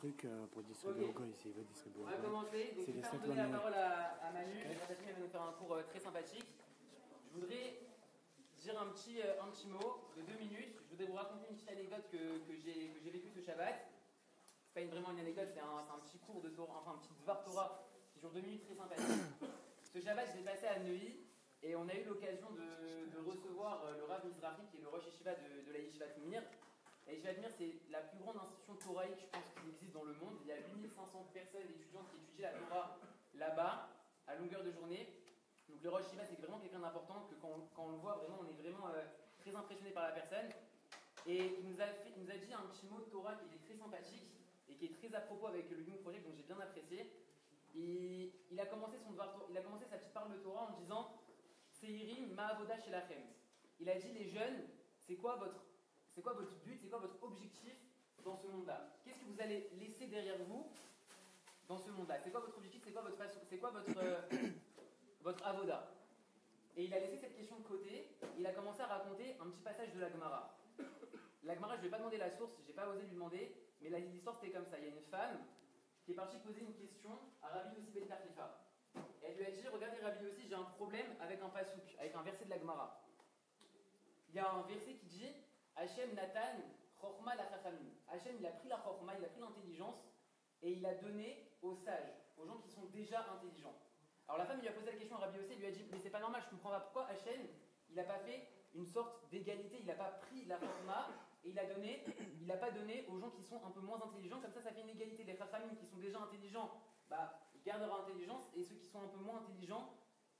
trucs pour distribuer aux gars, s'il veut distribuer aux On gars. va commencer. Donc, je vais donner la parole à Manu. Elle va nous faire un cours très sympathique. Je voudrais dire un petit mot de 2 minutes. Je voudrais vous raconter une petite anecdote que j'ai vécue ce Shabbat. C'est pas vraiment une anecdote, c'est un petit cours de Torah, enfin un petit Dvar Torah qui dure 2 minutes très sympathique. Ce Shabbat, je l'ai passé à Neuilly et on a eu l'occasion de recevoir le Rav Mizrahi qui est le Rosh Yeshiva de la Yeshivat Mir. La Yeshivat Mir, c'est la plus grande institution toraïque, je pense, qui existe dans le monde. Il y a 8500 personnes étudiantes qui étudient la Torah là-bas, à longueur de journée. Donc le Rosh Yeshiva, c'est vraiment quelqu'un d'important, que quand on le voit, vraiment, on est vraiment très impressionné par la personne. Et il nous a dit un petit mot de Torah qui est très sympathique et qui est très à propos avec le Young Project, donc j'ai bien apprécié. Et il a commencé sa petite parole de Torah en disant Seirim ma'avoda shelachem. Il a dit les jeunes, c'est quoi votre but, c'est quoi votre objectif dans ce monde-là? Qu'est-ce que vous allez laisser derrière vous dans ce monde-là? C'est quoi votre objectif? C'est quoi votre avoda? Et il a laissé cette question de côté. Il a commencé à raconter un petit passage de la Gemara. La Gemara, je ne vais pas demander la source, je n'ai pas osé lui demander, mais l'histoire c'était comme ça. Il y a une femme qui est partie poser une question à Rabbi Yossi ben Tarkifa. Et elle lui a dit, regardez Rabbi Yossi, j'ai un problème avec un pasouk, avec un verset de la Gemara. Il y a un verset qui dit Hachem Nathan Chochma la Chachamim. Hachem, il a pris la Chochma, il a pris l'intelligence et il a donné aux sages, aux gens qui sont déjà intelligents. Alors la femme lui a posé la question à Rabbi Yossi, il lui a dit mais c'est pas normal, je comprends pas pourquoi Hachem il n'a pas fait une sorte d'égalité, il n'a pas pris la Chochma et il n'a pas donné aux gens qui sont un peu moins intelligents, comme ça fait une égalité. Les Chachamim qui sont déjà intelligents, ils gardent leur intelligence et ceux qui sont un peu moins intelligents,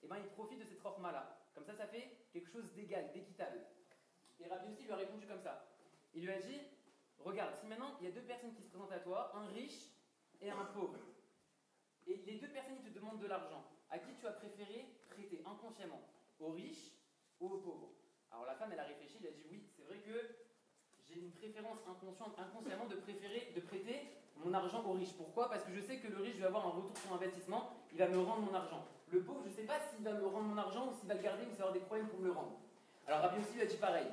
ils profitent de cette Chochma là. Comme ça fait quelque chose d'égal, d'équitable. Et Rabbi Yossi lui a répondu comme ça. Il lui a dit, regarde, si maintenant il y a 2 personnes qui se présentent à toi, un riche et un pauvre, et les 2 personnes ils te demandent de l'argent, à qui tu as préféré prêter inconsciemment? Au riche ou au pauvre? Alors la femme elle a réfléchi, elle a dit oui, c'est vrai que j'ai une préférence inconsciemment de prêter mon argent au riche. Pourquoi? Parce que je sais que le riche, je vais avoir un retour sur investissement, il va me rendre mon argent. Le pauvre, je ne sais pas s'il va me rendre mon argent ou s'il va le garder ou s'il va avoir des problèmes pour me le rendre. Alors Rabbi Yossi lui a dit pareil.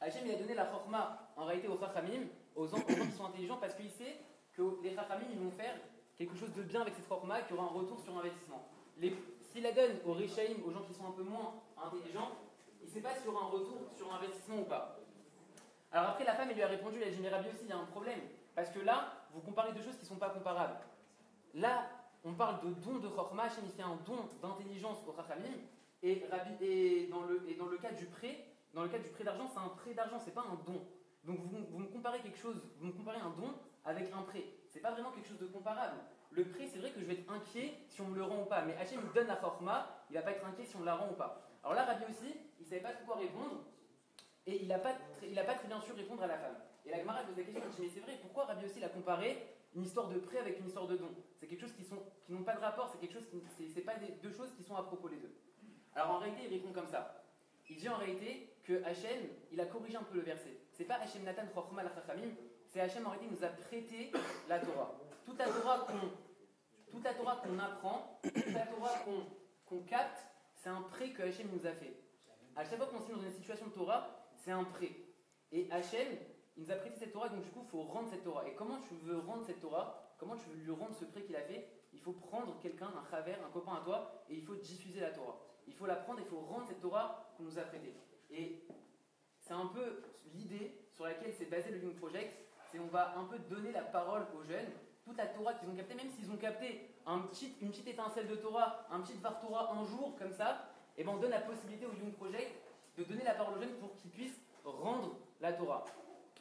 Hachem il a donné la Chochma en réalité aux Chachamim, aux gens qui sont intelligents, parce qu'il sait que les Chachamim ils vont faire quelque chose de bien avec cette Chochma qui aura un retour sur investissement. S'il la donne aux Rishaïm, aux gens qui sont un peu moins intelligents, il ne sait pas s'il y aura un retour sur investissement ou pas. Alors après la femme elle lui a répondu, elle a dit mais Rabbi Yossi il y a un problème, parce que là vous comparez 2 choses qui ne sont pas comparables. Là on parle de don de Chochma, Hachem il fait un don d'intelligence aux Chachamim, et dans le cas du prêt, d'argent, c'est un prêt d'argent, c'est pas un don. Donc vous me comparez un don avec un prêt. C'est pas vraiment quelque chose de comparable. Le prêt, c'est vrai que je vais être inquiet si on me le rend ou pas, mais Hachem me donne la Chochma, il va pas être inquiet si on me la rend ou pas. Alors là, Rabbi aussi, il savait pas trop quoi répondre, et il a pas très bien su répondre à la femme. Et la Gemara pose la question, elle dit mais c'est vrai, pourquoi Rabbi aussi il a comparé une histoire de prêt avec une histoire de don? C'est quelque chose qui n'ont pas de rapport, c'est quelque chose c'est pas 2 choses qui sont à propos les 2. Alors en réalité, il répond comme ça. Il dit en réalité que Hachem, il a corrigé un peu le verset. C'est pas Hachem Nathan Chochma la Chachamim, c'est Hachem en réalité il nous a prêté la Torah. Toute la Torah qu'on apprend, toute la Torah qu'on capte, c'est un prêt que Hachem nous a fait. À chaque fois qu'on signe dans une situation de Torah, c'est un prêt. Et Hachem, il nous a prêté cette Torah, donc du coup, il faut rendre cette Torah. Et comment tu veux rendre cette Torah? Comment tu veux lui rendre ce prêt qu'il a fait? Il faut prendre quelqu'un, un chaver, un copain à toi, et il faut diffuser la Torah. Il faut la prendre et il faut rendre cette Torah qu'on nous a prêtée. Et c'est un peu l'idée sur laquelle s'est basé le Young Project, c'est on va un peu donner la parole aux jeunes, toute la Torah qu'ils ont captée, même s'ils ont capté une petite étincelle de Torah, un petit Dvar Torah un jour, comme ça, et on donne la possibilité au Young Project de donner la parole aux jeunes pour qu'ils puissent rendre la Torah.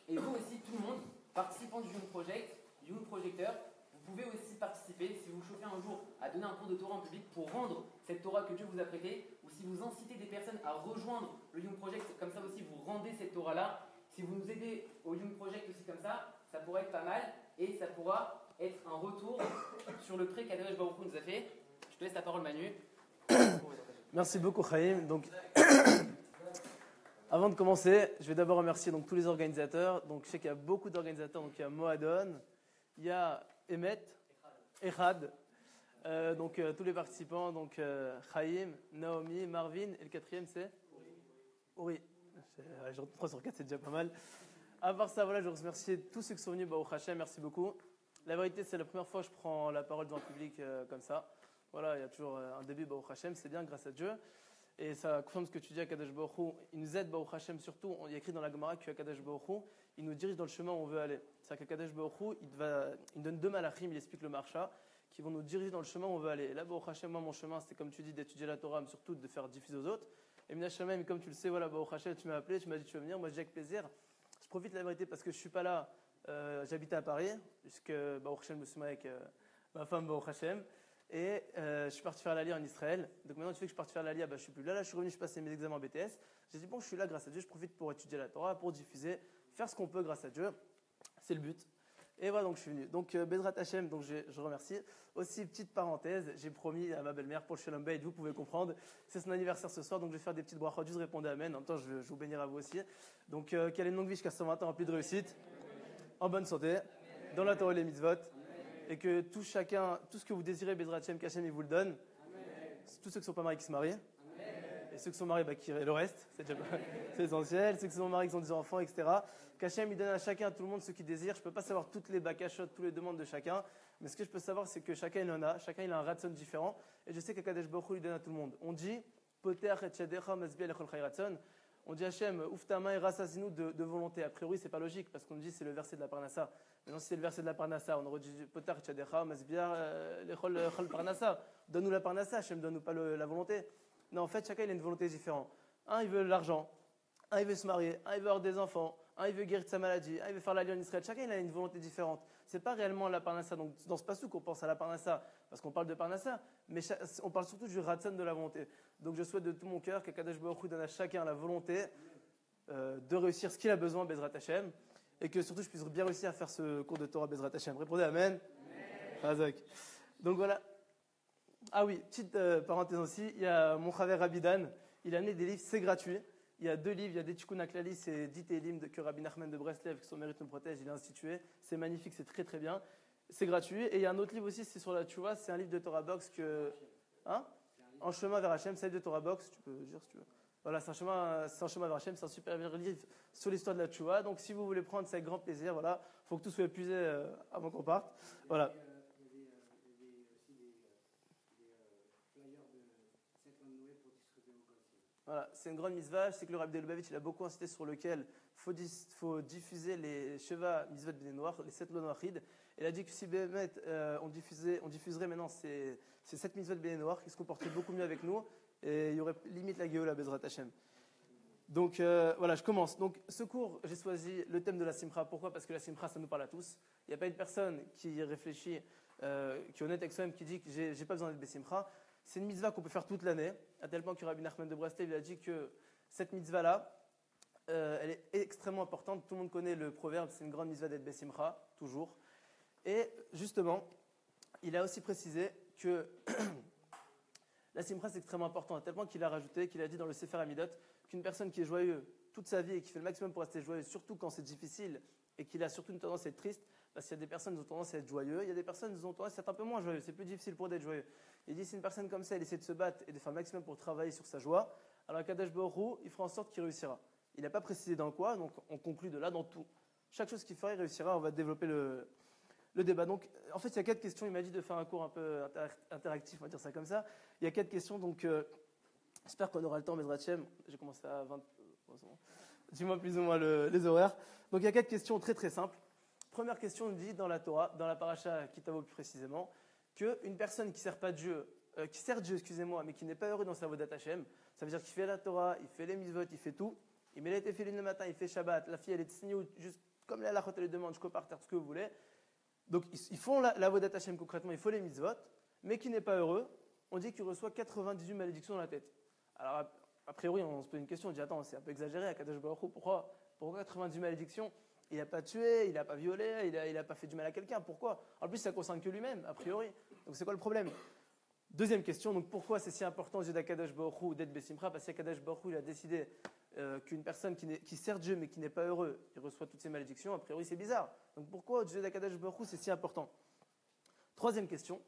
Et vous aussi, tout le monde, participant du Young Project, Young Projecteur, vous pouvez aussi participer, si vous chauffez un jour à donner un cours de Torah en public pour rendre cette Torah que Dieu vous a prêtée, ou si vous incitez des personnes à rejoindre le Young Project, comme ça aussi vous rendez cette Torah-là. Si vous nous aidez au Young Project aussi comme ça pourrait être pas mal, et ça pourra être un retour sur le prêt qu'Akadosh Baruch Hu nous a fait. Je te laisse la parole Manu. Merci beaucoup Chaim. Donc, avant de commencer, je vais d'abord remercier tous les organisateurs. Donc, je sais qu'il y a beaucoup d'organisateurs. Donc, il y a Moadon, il y a Emet, Echad, tous les participants, Chaim, Naomi, Marvin, et le 4e c'est Uri. Je rentre 3 sur 4, c'est déjà pas mal. À part ça, je remercie tous ceux qui sont venus au Hachem, merci beaucoup. La vérité, c'est la première fois que je prends la parole devant le public comme ça. Voilà, il y a toujours un début, Baruch Hashem, c'est bien, grâce à Dieu. Et ça confirme ce que tu dis à Kadosh Baruch Hu. Il nous aide, Baruch Hashem, surtout. Il y a écrit dans la Gemara que Kadosh Baruch Hu, il nous dirige dans le chemin où on veut aller. C'est-à-dire que Kadosh Baruch Hu, il donne deux malachim, il explique le marcha, qui vont nous diriger dans le chemin où on veut aller. Et là, Baruch Hashem, moi, mon chemin, c'est comme tu dis, d'étudier la Torah, mais surtout de faire diffuser aux autres. Et Minashamem, comme tu le sais, voilà, Baruch Hashem, tu m'as appelé, tu m'as dit tu veux venir. Moi, je dis avec plaisir. Je profite de la vérité parce que je ne suis pas là. J'habitais à Paris, puisque Baruch Hashem, je me suis marié avec ma femme, Baruch Hashem. Et je suis parti faire l'Ali en Israël. Donc maintenant, tu fais que je suis parti faire l'Ali, je ne suis plus là. Là, je suis revenu, je passais mes examens en BTS. J'ai dit, bon, je suis là grâce à Dieu, je profite pour étudier la Torah, pour diffuser, faire ce qu'on peut grâce à Dieu. C'est le but. Et voilà, donc je suis venu. Donc, Bezrat Hashem, donc je remercie. Aussi, petite parenthèse, j'ai promis à ma belle-mère pour le Shalom Bayit, vous pouvez comprendre. C'est son anniversaire ce soir, donc je vais faire des petites brachot, juste répondre Amen. En même temps, je vous bénirai à vous aussi. Donc, qu'elle ait une longue vie jusqu'à 120 ans, remplie de réussite, en bonne santé, dans la Torah et les mitzvot. Et que tout ce que vous désirez, Bezrat Hashem, qu'Hashem, il vous le donne. Tous ceux qui ne sont pas mariés, qui se marient. Et ceux qui sont mariés, qui le reste, c'est essentiel. Ceux qui sont mariés, qui ont des enfants, etc. Qu'Hachem, il donne à chacun, à tout le monde, ce qu'il désire. Je ne peux pas savoir toutes les bakashot, toutes les demandes de chacun. Mais ce que je peux savoir, c'est que chacun, il en a. Chacun, il a un ratson différent. Et je sais qu'Akadosh Baruch Hu, il donne à tout le monde. On dit, Poter et Tchadecha Masbia Lechol Chai Ratson. On dit Hachem, ouvre ta main et rassasine-nous de volonté. A priori, c'est pas logique parce qu'on dit c'est le verset de la Parnassa. Maintenant, si c'est le verset de la Parnassa, on aurait dit Poter et Tchadecha Masbia Lechol Parnassa. Donne-nous la Parnassa, Hachem, donne-nous pas la volonté. Non, en fait, chacun, il a une volonté différente. Un, il veut l'argent. Un, il veut se marier. Un, il veut avoir des enfants. Un, il veut guérir de sa maladie. Un, il veut faire l'alliance en Israël. Chacun, il a une volonté différente. C'est pas réellement la Parnassa. Donc, dans ce passage qu'on pense à la Parnassa, parce qu'on parle de Parnassa, mais on parle surtout du Ratson de la volonté. Donc, je souhaite de tout mon cœur qu'Akadosh Baruch Hu donne à chacun la volonté de réussir ce qu'il a besoin, Bezrat Hashem, et que surtout, je puisse bien réussir à faire ce cours de Torah, Bezrat Hashem. Répondez Amen. Amen. Donc, voilà. Ah oui, petite parenthèse aussi, il y a mon frère Rabidan, il a amené des livres, c'est gratuit. Il y a 2 livres, il y a des Tikkun HaKlali, c'est 10 Télim que Rabbi Nachman de Breslev, que son mérite nous protège, il a institué. C'est magnifique, c'est très très bien. C'est gratuit. Et il y a un autre livre aussi, c'est sur la Tchouva, c'est un livre de Torah Box que. Hein? En chemin vers Hachem, c'est un livre de Torah Box, tu peux dire si tu veux. Voilà, c'est un chemin vers Hachem, c'est un super livre sur l'histoire de la Tchouva. Donc si vous voulez prendre, c'est avec grand plaisir. Voilà, il faut que tout soit épuisé avant qu'on parte. Voilà. Voilà, c'est une grande mitzvah. Je sais que le Rabbi de Lubavitch, il a beaucoup insisté sur lequel il faut diffuser les Sheva mitzvot Bnei Noach, les 7 lois noachides. Il a dit que si on diffuserait maintenant ces 7 mitzvot Bnei Noach, qui se comportaient beaucoup mieux avec nous, et il y aurait limite la Géola, Bezrat Hashem. Donc voilà, je commence. Donc ce cours, j'ai choisi le thème de la Simcha. Pourquoi? Parce que la Simcha, ça nous parle à tous. Il n'y a pas une personne qui réfléchit, qui est honnête avec soi-même, qui dit que j'ai pas besoin d'être Bessimcha. C'est une mitzvah qu'on peut faire toute l'année, à tel point que Rabbi Nachman de Breslev il a dit que cette mitzvah-là, elle est extrêmement importante. Tout le monde connaît le proverbe, c'est une grande mitzvah d'être Bessimcha, toujours. Et justement, il a aussi précisé que la Simcha, c'est extrêmement important, à tel point qu'il a rajouté, qu'il a dit dans le Sefer Amidot, qu'une personne qui est joyeuse toute sa vie et qui fait le maximum pour rester joyeuse, surtout quand c'est difficile, et qu'il a surtout une tendance à être triste, parce qu'il y a des personnes qui ont tendance à être joyeux, il y a des personnes qui ont tendance à être un peu moins joyeux, c'est plus difficile pour eux d'être joyeux. Il dit si une personne comme ça, elle essaie de se battre et de faire le maximum pour travailler sur sa joie, alors Kadosh Baruch Hu, il fera en sorte qu'il réussira. Il n'a pas précisé dans quoi, donc on conclut de là dans tout. Chaque chose qu'il fera, il réussira, on va développer le débat. Donc en fait, il y a 4 questions, il m'a dit de faire un cours un peu interactif, on va dire ça comme ça. Il y a 4 questions, donc j'espère qu'on aura le temps, Bezrat Hashem. J'ai commencé à 20... Dis-moi plus ou moins les horaires. Donc il y a 4 questions très très simples. Première question, on dit dans la Torah, dans la paracha Kitavo plus précisément, qu'une personne qui sert Dieu, mais qui n'est pas heureux dans sa vodat Hashem, ça veut dire qu'il fait la Torah, il fait les mitzvot, il fait tout, il met les téfilines le matin, il fait Shabbat, la fille elle est tsniout, juste comme les halachot elle demande, jusqu'au par terre, tout ce que vous voulez. Donc ils font la vodat Hashem concrètement, il faut les mitzvot, mais qui n'est pas heureux, on dit qu'il reçoit 98 malédictions dans la tête. Alors a priori on se pose une question, on dit attends c'est un peu exagéré, à Kadosh Baruch Hu, pourquoi 98 malédictions? Il n'a pas tué, il n'a pas violé, il n'a pas fait du mal à quelqu'un. Pourquoi? En plus, ça ne concerne que lui-même, a priori. Donc, c'est quoi le problème? Deuxième question, donc pourquoi c'est si important aux yeux d'Akadosh Baruch Hu d'être Bessimcha? Parce qu'Akadosh Baruch Hu il a décidé qu'une personne qui sert Dieu mais qui n'est pas heureux, il reçoit toutes ces malédictions. A priori, c'est bizarre. Donc, pourquoi aux yeux d'Akadosh Baruch Hu c'est si important? Troisième question.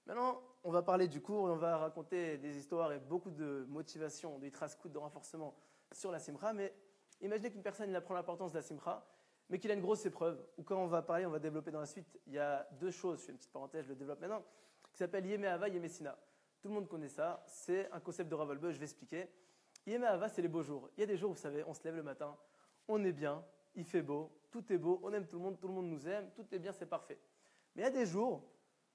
Maintenant, on va parler du cours et on va raconter des histoires et beaucoup de motivation, de hitraskout, de renforcement sur la Simcha. Mais imaginez qu'une personne il apprend l'importance de la Simcha. mais qu'il a une grosse épreuve, ou quand on va parler, on va développer dans la suite, il y a deux choses, je fais une petite parenthèse, je le développe maintenant, qui s'appelle Yemé Hava, Yemé Sina. Tout le monde connaît ça, c'est un concept de Rav Wolbe, je vais expliquer. Yemé Hava, c'est les beaux jours. Il y a des jours, vous savez, on se lève le matin, on est bien, il fait beau, tout est beau, on aime tout le monde nous aime, tout est bien, c'est parfait. Mais il y a des jours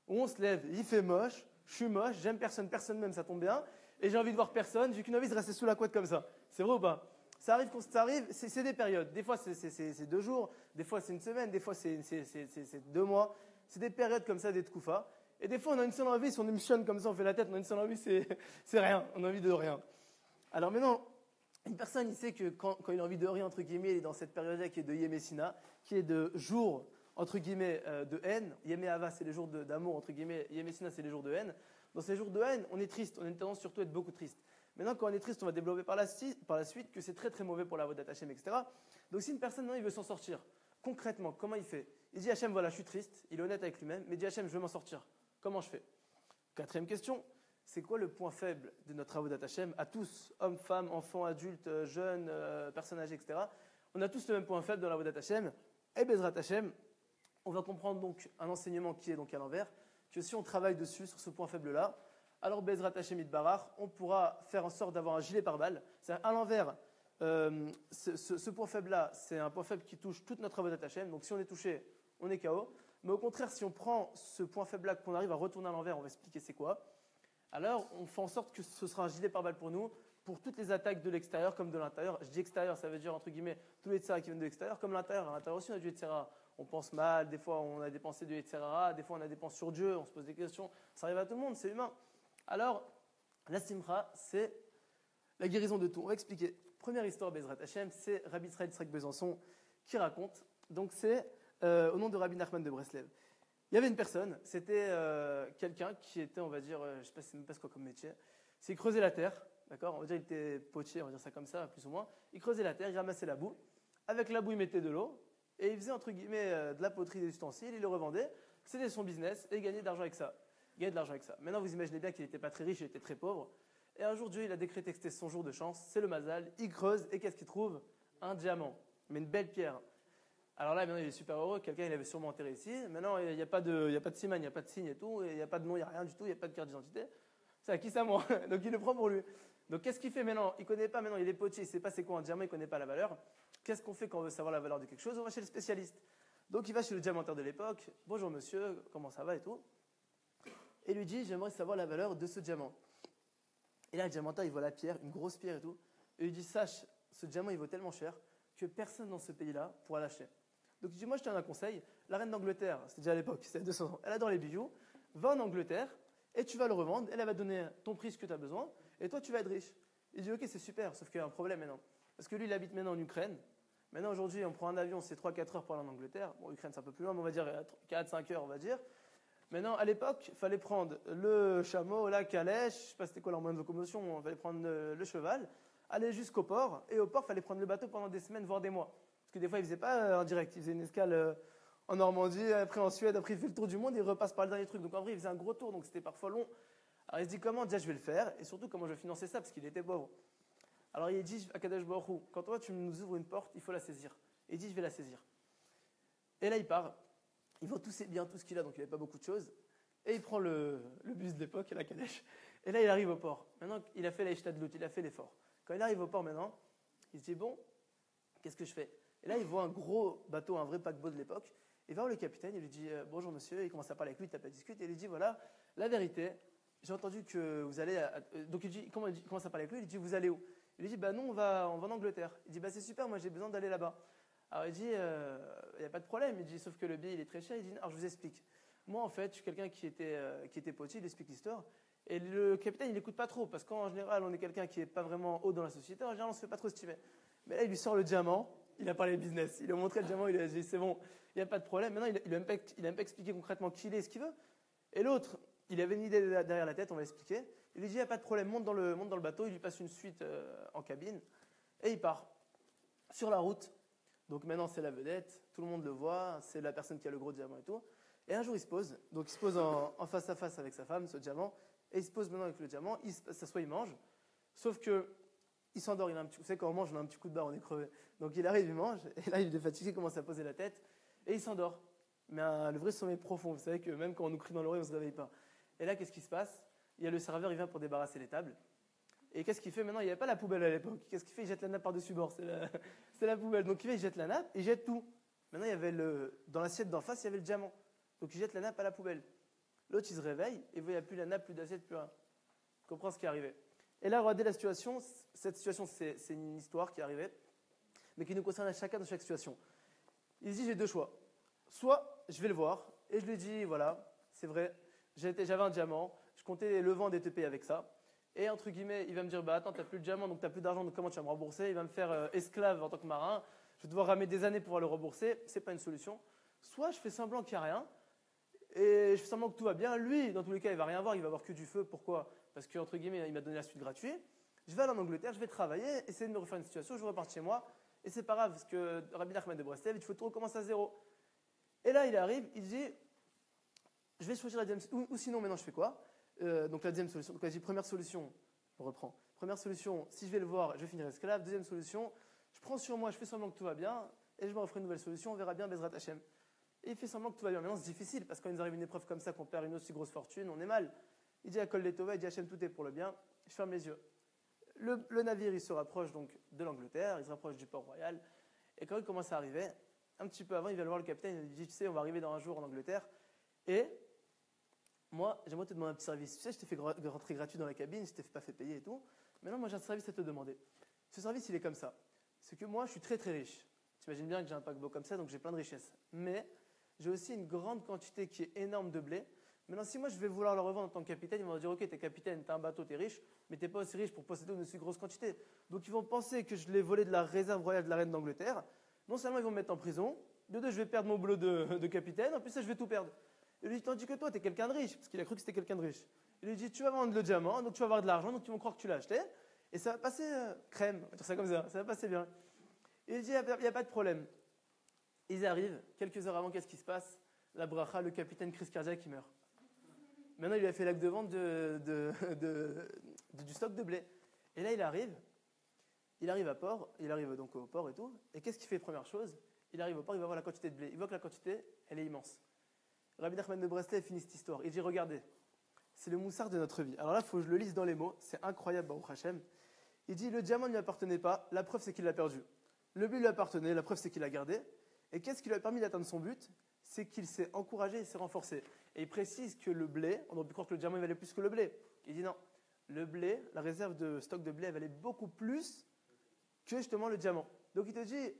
où on se lève, il fait moche, je suis moche, j'aime personne, personne m'aime, ça tombe bien, et j'ai envie de voir personne, j'ai qu'une envie de rester sous la couette comme ça. C'est vrai ou pas? Ça arrive, c'est des périodes. Des fois, c'est 2 jours, des fois, c'est une semaine, des fois, c'est 2 mois. C'est des périodes comme ça, des tkoufa. Et des fois, on a une seule envie, si on émissionne comme ça, on fait la tête, on a une seule envie, c'est rien. On a envie de rien. Alors maintenant, une personne, il sait que quand il a envie de rien, entre guillemets, il est dans cette période-là qui est de Yemesina, qui est de jours, entre guillemets, de haine. Yemé Hava, c'est les jours d'amour, entre guillemets. Yemesina, c'est les jours de haine. Dans ces jours de haine, on est triste. On a une tendance surtout à être beaucoup triste. Maintenant, quand on est triste, on va développer par la suite que c'est très très mauvais pour la Avodat Hashem, etc. Donc si une personne, non, il veut s'en sortir, concrètement, comment il fait? Il dit Hashem, voilà, je suis triste, il est honnête avec lui-même, mais il dit Hashem, je veux m'en sortir. Comment je fais? 4e question, c'est quoi le point faible de notre Avodat Hashem à tous, hommes, femmes, enfants, adultes, jeunes, personnes âgées, etc. On a tous le même point faible dans l'Avodat Hashem. Et Bezrat Hashem, on va comprendre donc un enseignement qui est donc à l'envers, que si on travaille dessus, sur ce point faible-là, alors Bezrat Hashem Itbarach, on pourra faire en sorte d'avoir un gilet pare-balles. C'est-à-dire à l'envers, ce point faible-là, c'est un point faible qui touche toute notre Avodat Hashem. Donc si on est touché, on est KO. Mais au contraire, si on prend ce point faible-là, qu'on arrive à retourner à l'envers, on va expliquer c'est quoi. Alors on fait en sorte que ce sera un gilet pare-balles pour nous, pour toutes les attaques de l'extérieur comme de l'intérieur. Je dis extérieur, ça veut dire entre guillemets tous les tzara qui viennent de l'extérieur, comme l'intérieur. À l'intérieur aussi, on a du tzara. On pense mal, des fois on a des pensées de tzara, des fois on a des pensées sur Dieu, on se pose des questions. Ça arrive à tout le monde, c'est humain. Alors, la simcha, c'est la guérison de tout. On va expliquer. Première histoire, Bezrat Hashem, c'est Rabbi Israël Yitzhak Besançon qui raconte. Donc, c'est au nom de Rabbi Nachman de Breslev. Il y avait une personne, c'était quelqu'un qui était, on va dire, je ne sais pas, c'est même pas quoi comme métier, c'est creuser la terre, d'accord? On va dire qu'il était potier, on va dire ça comme ça, plus ou moins. Il creusait la terre, il ramassait la boue. Avec la boue, il mettait de l'eau et il faisait, entre guillemets, de la poterie, des ustensiles, il le revendait. C'était son business et il gagnait de l'argent avec ça. Il gagne de l'argent avec ça. Maintenant, vous imaginez bien qu'il n'était pas très riche, il était très pauvre. Et un jour, Dieu, il a décrété que c'était son jour de chance. C'est le mazal. Il creuse et qu'est-ce qu'il trouve? Un diamant, mais une belle pierre. Alors là, maintenant, il est super heureux. Quelqu'un, il avait sûrement enterré ici. Maintenant, il n'y a pas de siman, il n'y a pas de signe et tout. Il n'y a pas de nom, il n'y a rien du tout. Il n'y a pas de carte d'identité. C'est à qui ça, moi? Donc, il le prend pour lui. Donc, qu'est-ce qu'il fait maintenant? Il ne connaît pas maintenant. Il est potier. Il ne sait pas c'est quoi un diamant. Il ne connaît pas la valeur. Qu'est-ce qu'on fait quand on veut savoir la valeur de quelque chose? On va chez le spécialiste. Donc, il va chez le diamantaire de l'époque. Bonjour, monsieur. Comment ça va et tout? Et lui dit, j'aimerais savoir la valeur de ce diamant. Et là, le diamantaire, il voit la pierre, une grosse pierre et tout. Et il lui dit, sache, ce diamant, il vaut tellement cher que personne dans ce pays-là pourra l'acheter. Donc il dit, moi, je te donne un conseil. La reine d'Angleterre, c'était déjà à l'époque, c'était 200 ans, elle adore les bijoux. Va en Angleterre et tu vas le revendre. Elle va te donner ton prix, ce que tu as besoin. Et toi, tu vas être riche. Il dit, ok, c'est super, sauf qu'il y a un problème maintenant. Parce que lui, il habite maintenant en Ukraine. Maintenant, aujourd'hui, on prend un avion, c'est 3-4 heures pour aller en Angleterre. Bon, Ukraine, c'est un peu plus loin, mais on va dire 4-5 heures, on va dire. Maintenant, à l'époque, il fallait prendre le chameau, la calèche, je ne sais pas c'était quoi leur moyen de locomotion, il fallait prendre le cheval, aller jusqu'au port, et au port, il fallait prendre le bateau pendant des semaines, voire des mois. Parce que des fois, il ne faisait pas en direct, il faisait une escale en Normandie, après en Suède, après il fait le tour du monde, il repasse par le dernier truc. Donc en vrai, il faisait un gros tour, donc c'était parfois long. Alors il se dit, comment déjà je vais le faire, et surtout comment je vais financer ça, parce qu'il était pauvre. Alors il dit à Kadesh Baruch Hu, quand toi tu nous ouvres une porte, il faut la saisir. Et il dit, je vais la saisir. Et là, il part. Il vend tous ses biens, tout ce qu'il a, donc il n'avait pas beaucoup de choses. Et il prend le bus de l'époque et la calèche. Et là, il arrive au port. Maintenant, il a fait l'Eishtadlut, il a fait l'effort. Quand il arrive au port maintenant, il se dit, bon, qu'est-ce que je fais? Et là, il voit un gros bateau, un vrai paquebot de l'époque. Il va voir le capitaine, il lui dit, bonjour monsieur. Il commence à parler avec lui, il tape à discuter. Et il lui dit, voilà, la vérité, j'ai entendu que vous allez... Donc il commence à parler avec lui, il lui dit, vous allez où? Il lui dit, bah nous, on va en Angleterre. Il dit, bah c'est super, moi j'ai besoin d'aller là-bas. Alors il dit, il n'y a pas de problème. Il dit, sauf que le billet, il est très cher. Il dit, alors je vous explique. Moi, en fait, je suis quelqu'un qui était potier, il explique l'histoire. Et le capitaine, il n'écoute pas trop, parce qu'en général, on est quelqu'un qui n'est pas vraiment haut dans la société. En général, on ne se fait pas trop estimer. Mais là, il lui sort le diamant, il a parlé business. Il lui a montré le diamant, il a dit, c'est bon, il n'y a pas de problème. Maintenant, il n'a même pas expliqué concrètement qui il est et ce qu'il veut. Et l'autre, il avait une idée derrière la tête, on va l'expliquer. Il lui dit, il n'y a pas de problème, monte dans le bateau. Il lui passe une suite en cabine. Et il part. Sur la route. Donc maintenant, c'est la vedette, tout le monde le voit, c'est la personne qui a le gros diamant et tout. Et un jour, il se pose en face à face avec sa femme, ce diamant, et il se pose maintenant avec le diamant, il s'assoit, il mange. Sauf que il s'endort, vous savez, quand on mange, on a un petit coup de barre, on est crevé. Donc il arrive, il mange, et là il est fatigué, il commence à poser la tête, et il s'endort. Mais le vrai sommeil profond, vous savez que même quand on nous crie dans l'oreille, on ne se réveille pas. Et là, qu'est-ce qui se passe? Il y a le serveur, il vient pour débarrasser les tables. Et qu'est-ce qu'il fait maintenant? Il n'y avait pas la poubelle à l'époque. Qu'est-ce qu'il fait? Il jette la nappe par-dessus bord, c'est la poubelle. Donc il va, il jette la nappe, et il jette tout. Maintenant, il y avait dans l'assiette d'en face, il y avait le diamant. Donc il jette la nappe à la poubelle. L'autre, il se réveille, et il voit, il n'y a plus la nappe, plus d'assiette, plus rien. Il comprend ce qui est arrivé. Et là, regardez la situation. Cette situation, c'est une histoire qui est arrivée, mais qui nous concerne à chacun dans chaque situation. Il se dit, j'ai deux choix. Soit, je vais le voir, et je lui dis, voilà, c'est vrai, j'avais un diamant, je comptais le vendre et te payer avec ça. Et entre guillemets, il va me dire, bah attends, t'as plus de diamant, donc t'as plus d'argent, donc comment tu vas me rembourser? Il va me faire esclave en tant que marin, je vais devoir ramer des années pour pouvoir le rembourser, c'est pas une solution. Soit je fais semblant qu'il n'y a rien, et je fais semblant que tout va bien. Lui, dans tous les cas, il va rien voir, il va voir que du feu. Pourquoi? Parce que, entre guillemets, il m'a donné la suite gratuite. Je vais aller en Angleterre, je vais travailler, essayer de me refaire une situation, je repars chez moi, et c'est pas grave, parce que Rabbi Nachman de Breslev, il faut tout recommencer à zéro. Et là, il arrive, il dit, je vais choisir la deuxième, ou sinon, maintenant, je fais quoi? Donc la deuxième solution, donc il dit, première solution, on reprend. Première solution, si je vais le voir, je vais finir esclave. Deuxième solution, je prends sur moi, je fais semblant que tout va bien, et je me referai une nouvelle solution, on verra bien, Bezrat Hashem. Et il fait semblant que tout va bien. Maintenant, c'est difficile, parce que quand il nous arrive une épreuve comme ça, qu'on perd une aussi grosse fortune, on est mal. Il dit à Kol Letova, il dit Hashem, tout est pour le bien, je ferme les yeux. Le navire, il se rapproche donc de l'Angleterre, il se rapproche du port royal, et quand il commence à arriver, un petit peu avant, il vient le voir le capitaine, il lui dit, tu sais, on va arriver dans un jour en Angleterre, et moi, j'aimerais te demander un petit service. Tu sais, je t'ai fait rentrer gratuit dans la cabine, je t'ai pas fait payer et tout. Maintenant, moi, j'ai un service à te demander. Ce service, il est comme ça. C'est que moi, je suis très très riche. Tu imagines bien que j'ai un paquebot comme ça, donc j'ai plein de richesses. Mais j'ai aussi une grande quantité qui est énorme de blé. Maintenant, si moi, je vais vouloir le revendre en tant que capitaine, ils vont me dire, ok, t'es capitaine, t'as un bateau, t'es riche, mais t'es pas aussi riche pour posséder une aussi grosse quantité. Donc, ils vont penser que je l'ai volé de la réserve royale de la reine d'Angleterre. Non seulement, ils vont me mettre en prison. De deux, je vais perdre mon boulot de capitaine. En plus, ça, je vais tout perdre. Il lui dit, tandis que toi, tu es quelqu'un de riche, parce qu'il a cru que c'était quelqu'un de riche. Il lui dit, tu vas vendre le diamant, donc tu vas avoir de l'argent, donc ils vont croire que tu l'as acheté, et ça va passer crème, on va dire ça comme ça va passer bien. Il lui dit, il n'y a pas de problème. Ils arrivent, quelques heures avant, qu'est-ce qui se passe? La bracha, le capitaine crise cardiaque, il meurt. Maintenant, il lui a fait l'acte de vente du stock de blé. Et là, il arrive à port, il arrive donc au port et tout, et qu'est-ce qu'il fait première chose? Il arrive au port, il va voir la quantité de blé. Il voit que la quantité, elle est immense. Rabbi Nachman de Breslev finit cette histoire. Il dit, regardez, c'est le moussard de notre vie. Alors là, il faut que je le lise dans les mots. C'est incroyable, Baruch Hashem. Il dit, le diamant ne lui appartenait pas. La preuve, c'est qu'il l'a perdu. Le blé lui appartenait. La preuve, c'est qu'il l'a gardé. Et qu'est-ce qui lui a permis d'atteindre son but? C'est qu'il s'est encouragé et s'est renforcé. Et il précise que le blé, on aurait pu croire que le diamant il valait plus que le blé. Il dit non. Le blé, la réserve de stock de blé, elle valait beaucoup plus que justement le diamant. Donc il te dit,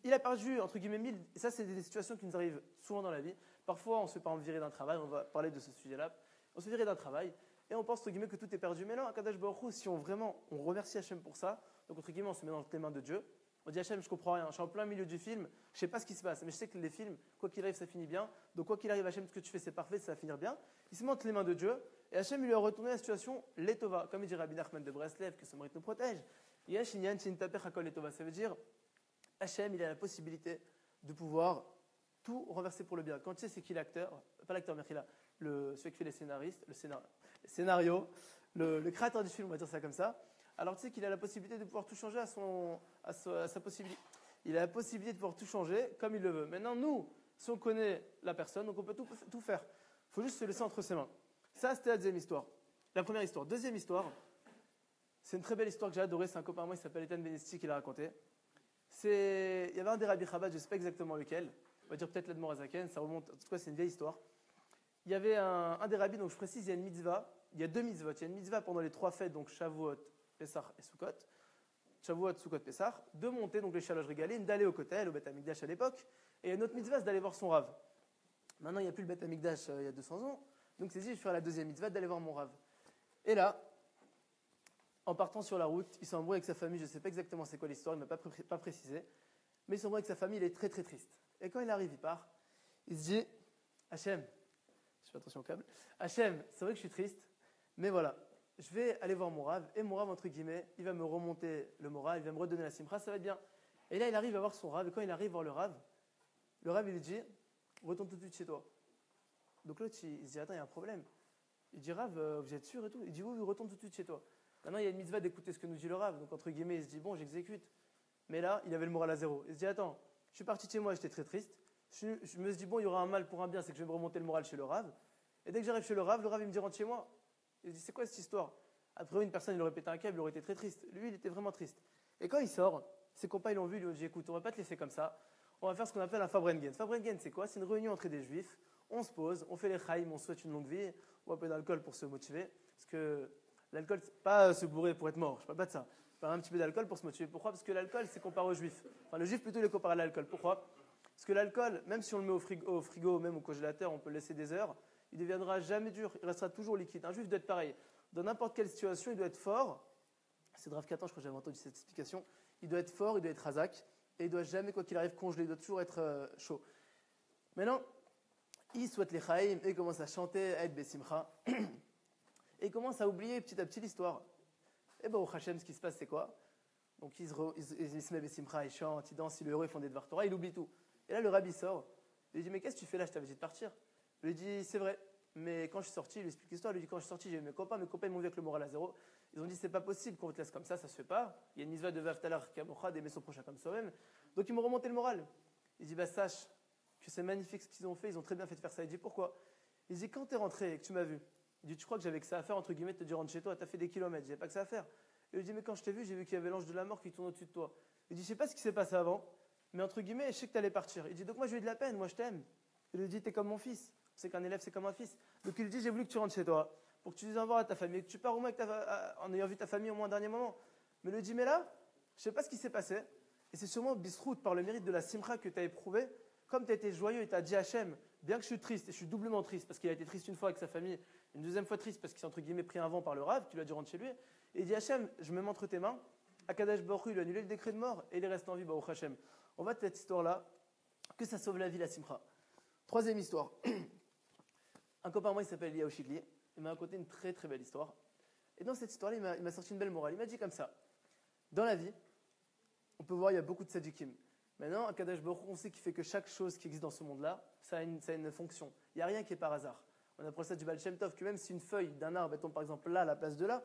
il a perdu, entre guillemets, 1000. Et ça, c'est des situations qui nous arrivent souvent dans la vie. Parfois, on se fait par exemple virer d'un travail, on va parler de ce sujet-là. On se fait virer d'un travail et on pense, entre guillemets, que tout est perdu. Mais non, à Kadosh Baruch Hu, si on remercie Hachem pour ça, donc entre guillemets, on se met dans les mains de Dieu. On dit Hachem, je comprends rien, je suis en plein milieu du film, je ne sais pas ce qui se passe, mais je sais que les films, quoi qu'il arrive, ça finit bien. Donc quoi qu'il arrive, Hachem, ce que tu fais, c'est parfait, ça va finir bien. Il se met entre les mains de Dieu et Hachem, il lui a retourné la situation Letova. Comme il dit Rabbi Nachman de Breslev, que ce mérite nous protège. Ça veut dire, Hachem, il a la possibilité de pouvoir tout renverser pour le bien. Quand tu sais c'est qui l'acteur, pas l'acteur, mais celui qui fait les scénaristes, le scénario, le créateur du film, on va dire ça comme ça, alors tu sais qu'il a la possibilité de pouvoir tout changer à sa possibilité. Il a la possibilité de pouvoir tout changer comme il le veut. Maintenant, nous, si on connaît la personne, donc on peut tout faire. Il faut juste se laisser entre ses mains. Ça, c'était la deuxième histoire. La première histoire. Deuxième histoire, c'est une très belle histoire que j'ai adorée. C'est un copain à moi, il s'appelle Ethan Benesti qui l'a raconté. Il y avait un des Rabbi Chabad, je ne sais pas exactement lequel, on va dire peut-être l'Admor Azaken, ça remonte, en tout cas c'est une vieille histoire. Il y avait un des rabbis, donc je précise, il y a une mitzvah, il y a deux mitzvot. Il y a une mitzvah pendant les trois fêtes, donc Shavuot, Pessah et Sukkot. Shavuot, Sukkot, Pessah, de monter donc les Shalosh Regalim, d'aller au Kotel, au Beth Amikdash à l'époque. Et il y a une autre mitzvah, c'est d'aller voir son Rav. Maintenant, il n'y a plus le Beth Amikdash il y a 200 ans, donc c'est dit, je vais faire la deuxième mitzvah d'aller voir mon Rav. Et là, en partant sur la route, il s'embrouille avec sa famille, je ne sais pas exactement c'est quoi l'histoire, il ne m'a pas précisé, mais il s'embrouille avec sa famille, il est très très triste. Et quand il arrive, il part, il se dit, Hachem, je fais attention au câble, Hachem, c'est vrai que je suis triste, mais voilà, je vais aller voir mon Rav, et mon Rav, entre guillemets, il va me remonter le moral, il va me redonner la simcha, ça va être bien. Et là, il arrive à voir son Rav, et quand il arrive voir le Rav, il lui dit, retourne tout de suite chez toi. Donc l'autre, il se dit, attends, il y a un problème. Il dit, Rav, vous êtes sûr et tout? Il dit, oui, retourne tout de suite chez toi. Maintenant, il y a une mitzvah d'écouter ce que nous dit le Rav. Donc, entre guillemets, il se dit, bon, j'exécute. Mais là, il avait le moral à zéro. Il se dit, attends, je suis parti de chez moi, j'étais très triste. Je me suis dit, bon, il y aura un mal pour un bien, c'est que je vais me remonter le moral chez le Rav. Et dès que j'arrive chez le Rav, il me dit, rentre chez moi. Il se dit, c'est quoi cette histoire? Après, une personne, il aurait pété un câble, il aurait été très triste. Lui, il était vraiment triste. Et quand il sort, ses copains, ils l'ont vu, ils lui ont dit, écoute, on va pas te laisser comme ça. On va faire ce qu'on appelle un Fabrengen. Fabrengen, c'est quoi? C'est une réunion entre des juifs. On se pose, on fait les chaïm, on souhaite une longue vie. On boit un peu d'alcool pour se motiver. Parce que l'alcool, c'est pas se bourrer pour être mort. Je parle pas de ça. Faire un petit peu d'alcool pour se motiver. Pourquoi? Parce que l'alcool, c'est comparé aux juifs. Enfin, le juif, plutôt, il est comparé à l'alcool. Pourquoi? Parce que l'alcool, même si on le met au frigo, même au congélateur, on peut le laisser des heures, il ne deviendra jamais dur. Il restera toujours liquide. Un juif doit être pareil. Dans n'importe quelle situation, il doit être fort. C'est Rav Katan, je crois que j'avais entendu cette explication. Il doit être fort, il doit être razak. Et il ne doit jamais, quoi qu'il arrive, congeler. Il doit toujours être chaud. Maintenant, il souhaite les chaïm et commence à chanter, à être besimcha. Et il commence à oublier petit à petit l'histoire. Et bien, au Hachem, ce qui se passe, c'est quoi? Donc, il se met besimcha, il chante, il danse, il est heureux, ils font des dvar Torah, il oublie tout. Et là, le rabbi sort. Il lui dit, mais qu'est-ce que tu fais là? Je t'avais dit de partir. Il lui dit, c'est vrai. Mais quand je suis sorti, il lui explique l'histoire. Il lui dit, quand je suis sorti, j'ai eu mes copains ils m'ont vu avec le moral à zéro. Ils ont dit, c'est pas possible qu'on te laisse comme ça se fait pas. Il y a une mitzvah de Vavtalar Kamocha, d'aimer son prochain comme soi-même. Donc ils m'ont remonté le moral. Il dit, bah sache que c'est magnifique ce qu'ils ont fait, ils ont très bien fait de faire ça. Il dit, pourquoi? Il dit, quand tu es rentré et que tu m'as vu, il dit, tu crois que j'avais que ça à faire, entre guillemets, de te dire rentre chez toi, tu as fait des kilomètres, j'avais pas que ça à faire. Et il dit, mais quand je t'ai vu, j'ai vu qu'il y avait l'ange de la mort qui tourne au-dessus de toi. Il dit, je sais pas ce qui s'est passé avant, mais entre guillemets, je sais que tu allais partir. Il dit, donc moi je lui ai de la peine, moi je t'aime. Il lui dit, t'es comme mon fils. C'est qu'un élève, c'est comme un fils. Donc il lui dit, j'ai voulu que tu rentres chez toi, pour que tu dises au revoir à ta famille, que tu pars au moins en ayant vu ta famille au moins un dernier moment. Mais il lui dit, mais là, je sais pas ce qui s'est passé. Et c'est sûrement bisrout, par le mérite de la simcha que tu as éprouvé, comme tu as été joyeux et tu as dit Hachem, bien que je suis triste, et je suis doublement triste, parce qu'il a été triste une fois avec sa famille, une deuxième fois triste parce qu'il s'est entre guillemets pris un vent par le Rav, qui lui a dit rentre chez lui, et il dit Hachem, je me mets entre tes mains. Akadosh Baruch Hu, il a annulé le décret de mort, et il est resté en vie, Baruch Hachem. On va de cette histoire-là, que ça sauve la vie, la simcha. Troisième histoire. Un copain à moi, il s'appelle Eliyahu Shikli, il m'a raconté une très très belle histoire. Et dans cette histoire-là, il m'a sorti une belle morale. Il m'a dit comme ça, dans la vie, on peut voir, il y a beaucoup de tzadikim. Maintenant, Akadosh Baruch Hu, on sait qu'il fait que chaque chose qui existe dans ce monde-là, ça a une fonction. Il n'y a rien qui est par hasard. On apprend ça du Baal Shem Tov, que même si une feuille d'un arbre tombe par exemple là, à la place de là,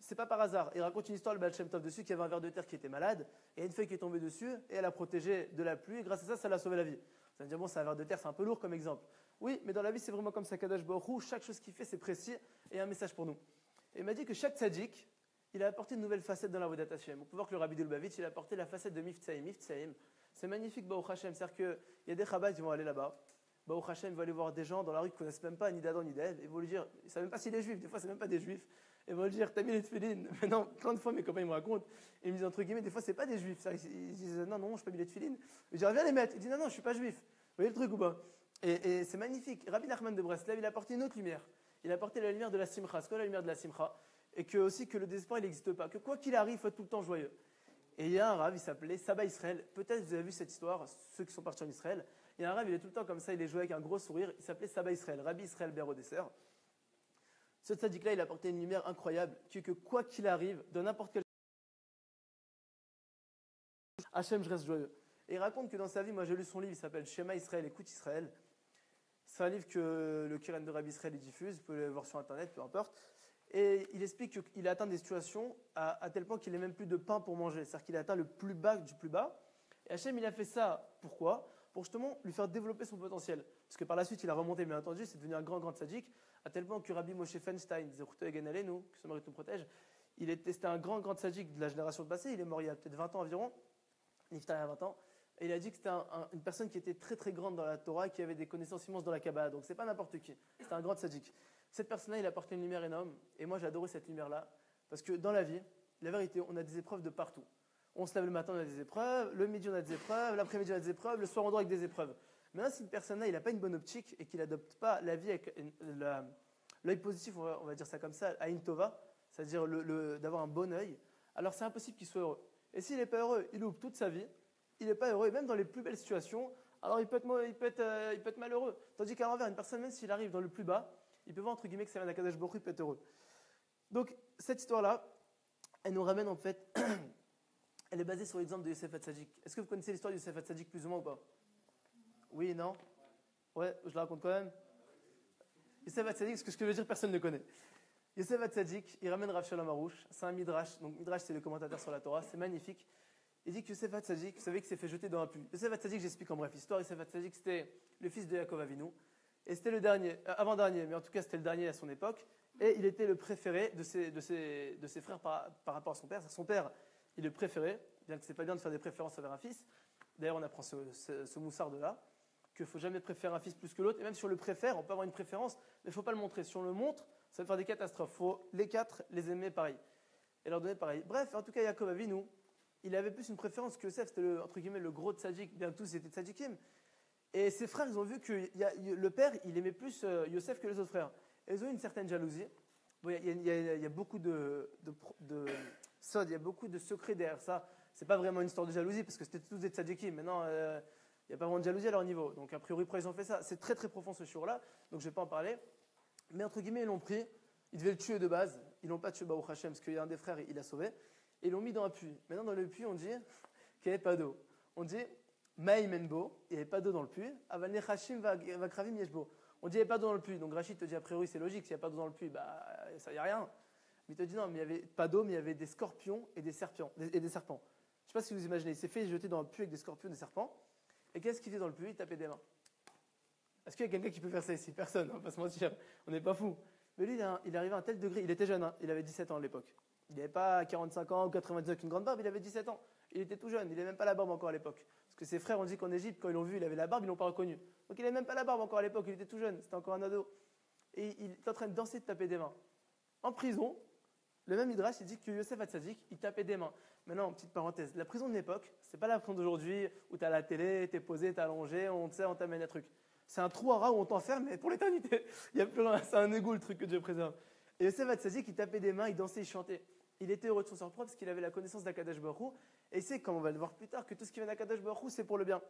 c'est pas par hasard. Il raconte une histoire, le Baal Shem Tov, dessus, qu'il y avait un ver de terre qui était malade, et il y a une feuille qui est tombée dessus, et elle a protégé de la pluie, et grâce à ça, ça l'a sauvé la vie. Vous allez me dire, bon, c'est un ver de terre, c'est un peu lourd comme exemple. Oui, mais dans la vie, c'est vraiment comme ça, Akadosh Baruch Hu, chaque chose qu'il fait, c'est précis, et il y a un message pour nous. Et il m'a dit que chaque tzaddik, il a apporté une nouvelle facette dans la Avodat Hashem. On peut voir que le Rabbi de Lubavitch, il a apporté la facette de Miftsaïm. Miftsaïm, c'est magnifique, Baruch Hashem. C'est-à-dire qu'il y a des Chabad qui vont aller là-bas. Baruch Hashem va aller voir des gens dans la rue qui ne connaissent même pas ni d'Adam ni d'Ève. Ils vont lui dire, ils ne savent même pas s'il est juif, des fois, c'est même pas des juifs. Ils vont lui dire, t'as mis les tefilines. Maintenant, plein de fois, mes copains, ils me racontent. Ils me disent, entre guillemets, des fois, c'est pas des juifs. Ils disent, non, non, je n'ai pas mis les tefilines. Je dis, viens les mettre. Il dit, non, non, je ne suis pas juif. Vous voyez le truc ou pas? Et c'est magnifique. Rabbi Nachman de Breslev, il a apporté une autre lumière. Il a apporté la lumière de la simcha. C'est quoi la lumière de la simcha? Et que aussi que le désespoir, il n'existe pas. Que quoi qu'il arrive, il faut être tout le temps joyeux. Et il y a un Rav, il s'appelait Saba Israël. Peut-être vous avez vu cette histoire, ceux qui sont partis en Israël. Il y a un Rav, il est tout le temps comme ça, il est joué avec un gros sourire. Il s'appelait Saba Israël, Rabbi Israël Berodesser. Ce tzaddik-là, il a apporté une lumière incroyable, que quoi qu'il arrive, dans n'importe quel Hachem, je reste joyeux. Et il raconte que dans sa vie, moi j'ai lu son livre, il s'appelle Shema Israël, écoute Israël. C'est un livre que le Kiren de Rabbi Israël diffuse, vous pouvez le voir sur internet, peu importe. Et il explique qu'il a atteint des situations à tel point qu'il n'a même plus de pain pour manger. C'est-à-dire qu'il a atteint le plus bas du plus bas. Et Hachem, il a fait ça, pourquoi? Pour justement lui faire développer son potentiel. Parce que par la suite, il a remonté, bien entendu, c'est devenu un grand tzaddik, à tel point que Rabbi Moshe Feinstein, Zechutei Egen Aleinu, que ce mari nous protège, c'était un grand tzaddik de la génération passée. Il est mort il y a peut-être 20 ans environ. Il est à 20 ans. Et il a dit que c'était une personne qui était très très grande dans la Torah, qui avait des connaissances immenses dans la Kabbalah. Donc c'est pas n'importe qui. C'était un grand tzaddik. Cette personne-là, il a apporté une lumière énorme. Et moi, j'ai adoré cette lumière-là. Parce que dans la vie, la vérité, on a des épreuves de partout. On se lève le matin, on a des épreuves. Le midi, on a des épreuves. L'après-midi, on a des épreuves. Le soir, on dort avec des épreuves. Maintenant, si une personne-là, il n'a pas une bonne optique et qu'il n'adopte pas la vie avec l'œil positif, on va dire ça comme ça, à Tova, c'est-à-dire d'avoir un bon œil, alors c'est impossible qu'il soit heureux. Et s'il n'est pas heureux, il loupe toute sa vie. Il n'est pas heureux, et même dans les plus belles situations, alors il peut être malheureux. Tandis qu'à l'envers, une personne, même s'il arrive dans le plus bas, il peut voir entre guillemets que c'est un Akadosh Baruch Hu, il peut être heureux. Donc, cette histoire-là, elle nous ramène en fait, elle est basée sur l'exemple de Yosef Hatzadik. Est-ce que vous connaissez l'histoire de Yosef Hatzadik plus ou moins ou pas? Oui, non? Ouais, je la raconte quand même. Yosef Hatzadik, ce que je veux dire, personne ne connaît. Yosef Hatzadik, il ramène Rav Shalom Aroush, c'est un midrash, donc midrash c'est le commentateur sur la Torah, c'est magnifique. Il dit que Yosef Hatzadik, vous savez qu'il s'est fait jeter dans un puits. Yosef Hatzadik, j'explique en bref l'histoire, Yosef Hatzadik c'était le fils de Yaakov Avinu, et c'était le dernier, avant-dernier, mais en tout cas c'était le dernier à son époque, et il était le préféré de ses frères par rapport à son père. Son père, il le préférait, bien que c'est pas bien de faire des préférences envers un fils. D'ailleurs, on apprend ce moussard de là, qu'il ne faut jamais préférer un fils plus que l'autre, et même si on le préfère, on peut avoir une préférence, mais il ne faut pas le montrer. Si on le montre, ça va faire des catastrophes. Il faut les quatre les aimer pareil, et leur donner pareil. Bref, en tout cas, Yaakov Avinu, il avait plus une préférence que Yosef, c'était entre guillemets le gros tzaddik, bien que tous étaient tzaddikim. Et ses frères, ils ont vu que le père, il aimait plus Yosef que les autres frères. Et ils ont eu une certaine jalousie. Bon, il y a beaucoup de sod, il y a beaucoup de secrets derrière ça. C'est pas vraiment une histoire de jalousie, parce que c'était tous des tzaddikim. Maintenant, il n'y a pas vraiment de jalousie à leur niveau. Donc, a priori, pourquoi ils ont fait ça? C'est très très profond ce jour-là, donc je ne vais pas en parler. Mais entre guillemets, ils l'ont pris. Ils devaient le tuer de base. Ils l'ont pas tué, Baruch Hashem, parce qu'il y a un des frères, il l'a sauvé. Et ils l'ont mis dans un puits. Maintenant, dans le puits, on dit qu'il n'y avait pas d'eau. On dit Maïmenbo, il n'y avait pas d'eau dans le puits. Aval Nechashim va Kravim Yeshbo. On dit qu'il n'y avait pas d'eau dans le puits. Donc Rachid te dit, a priori, c'est logique, s'il n'y a pas d'eau dans le puits, bah, ça n'y a rien. Mais il te dit non, mais il n'y avait pas d'eau, mais il y avait des scorpions et des serpents. Je ne sais pas si vous imaginez, il s'est fait jeter dans un puits avec des scorpions et des serpents. Et qu'est-ce qu'il fait dans le puits? Il tapait des mains. Est-ce qu'il y a quelqu'un qui peut faire ça ici? Personne, on va pas se mentir, on n'est pas fou. Mais lui, il est arrivé à un tel degré, il était jeune, hein, il avait 17 ans à l'époque. Il n'avait pas 45 ans ou 90 ans avec une grande barbe, il avait 17 ans. Il était tout jeune, il n'avait même pas la barbe encore à l'époque. Parce que ses frères ont dit qu'en Égypte, quand ils l'ont vu, il avait la barbe, ils ne l'ont pas reconnu. Donc il n'avait même pas la barbe encore à l'époque, il était tout jeune, c'était encore un ado. Et il est en train de danser, de taper des mains. En prison, le même Midrash, il dit que Yosef Hatzadik, il tapait des mains. Maintenant, petite parenthèse, la prison de l'époque, c'est pas la prison d'aujourd'hui où tu as la télé, tu es posé, tu es allongé, on t'amène un truc. C'est un trou à rats où on t'enferme, mais pour l'éternité. Il y a plus rien, c'est un égout le truc que Dieu préserve. Et Yosef Hatzadik, il tapait des mains, il dansait, il chantait. Il était heureux de son sort propre parce qu'il avait la connaissance d'Akadosh Baruch Hu. Et c'est, comme on va le voir plus tard, que tout ce qui vient d'Akadosh Baruch Hu, c'est pour le bien.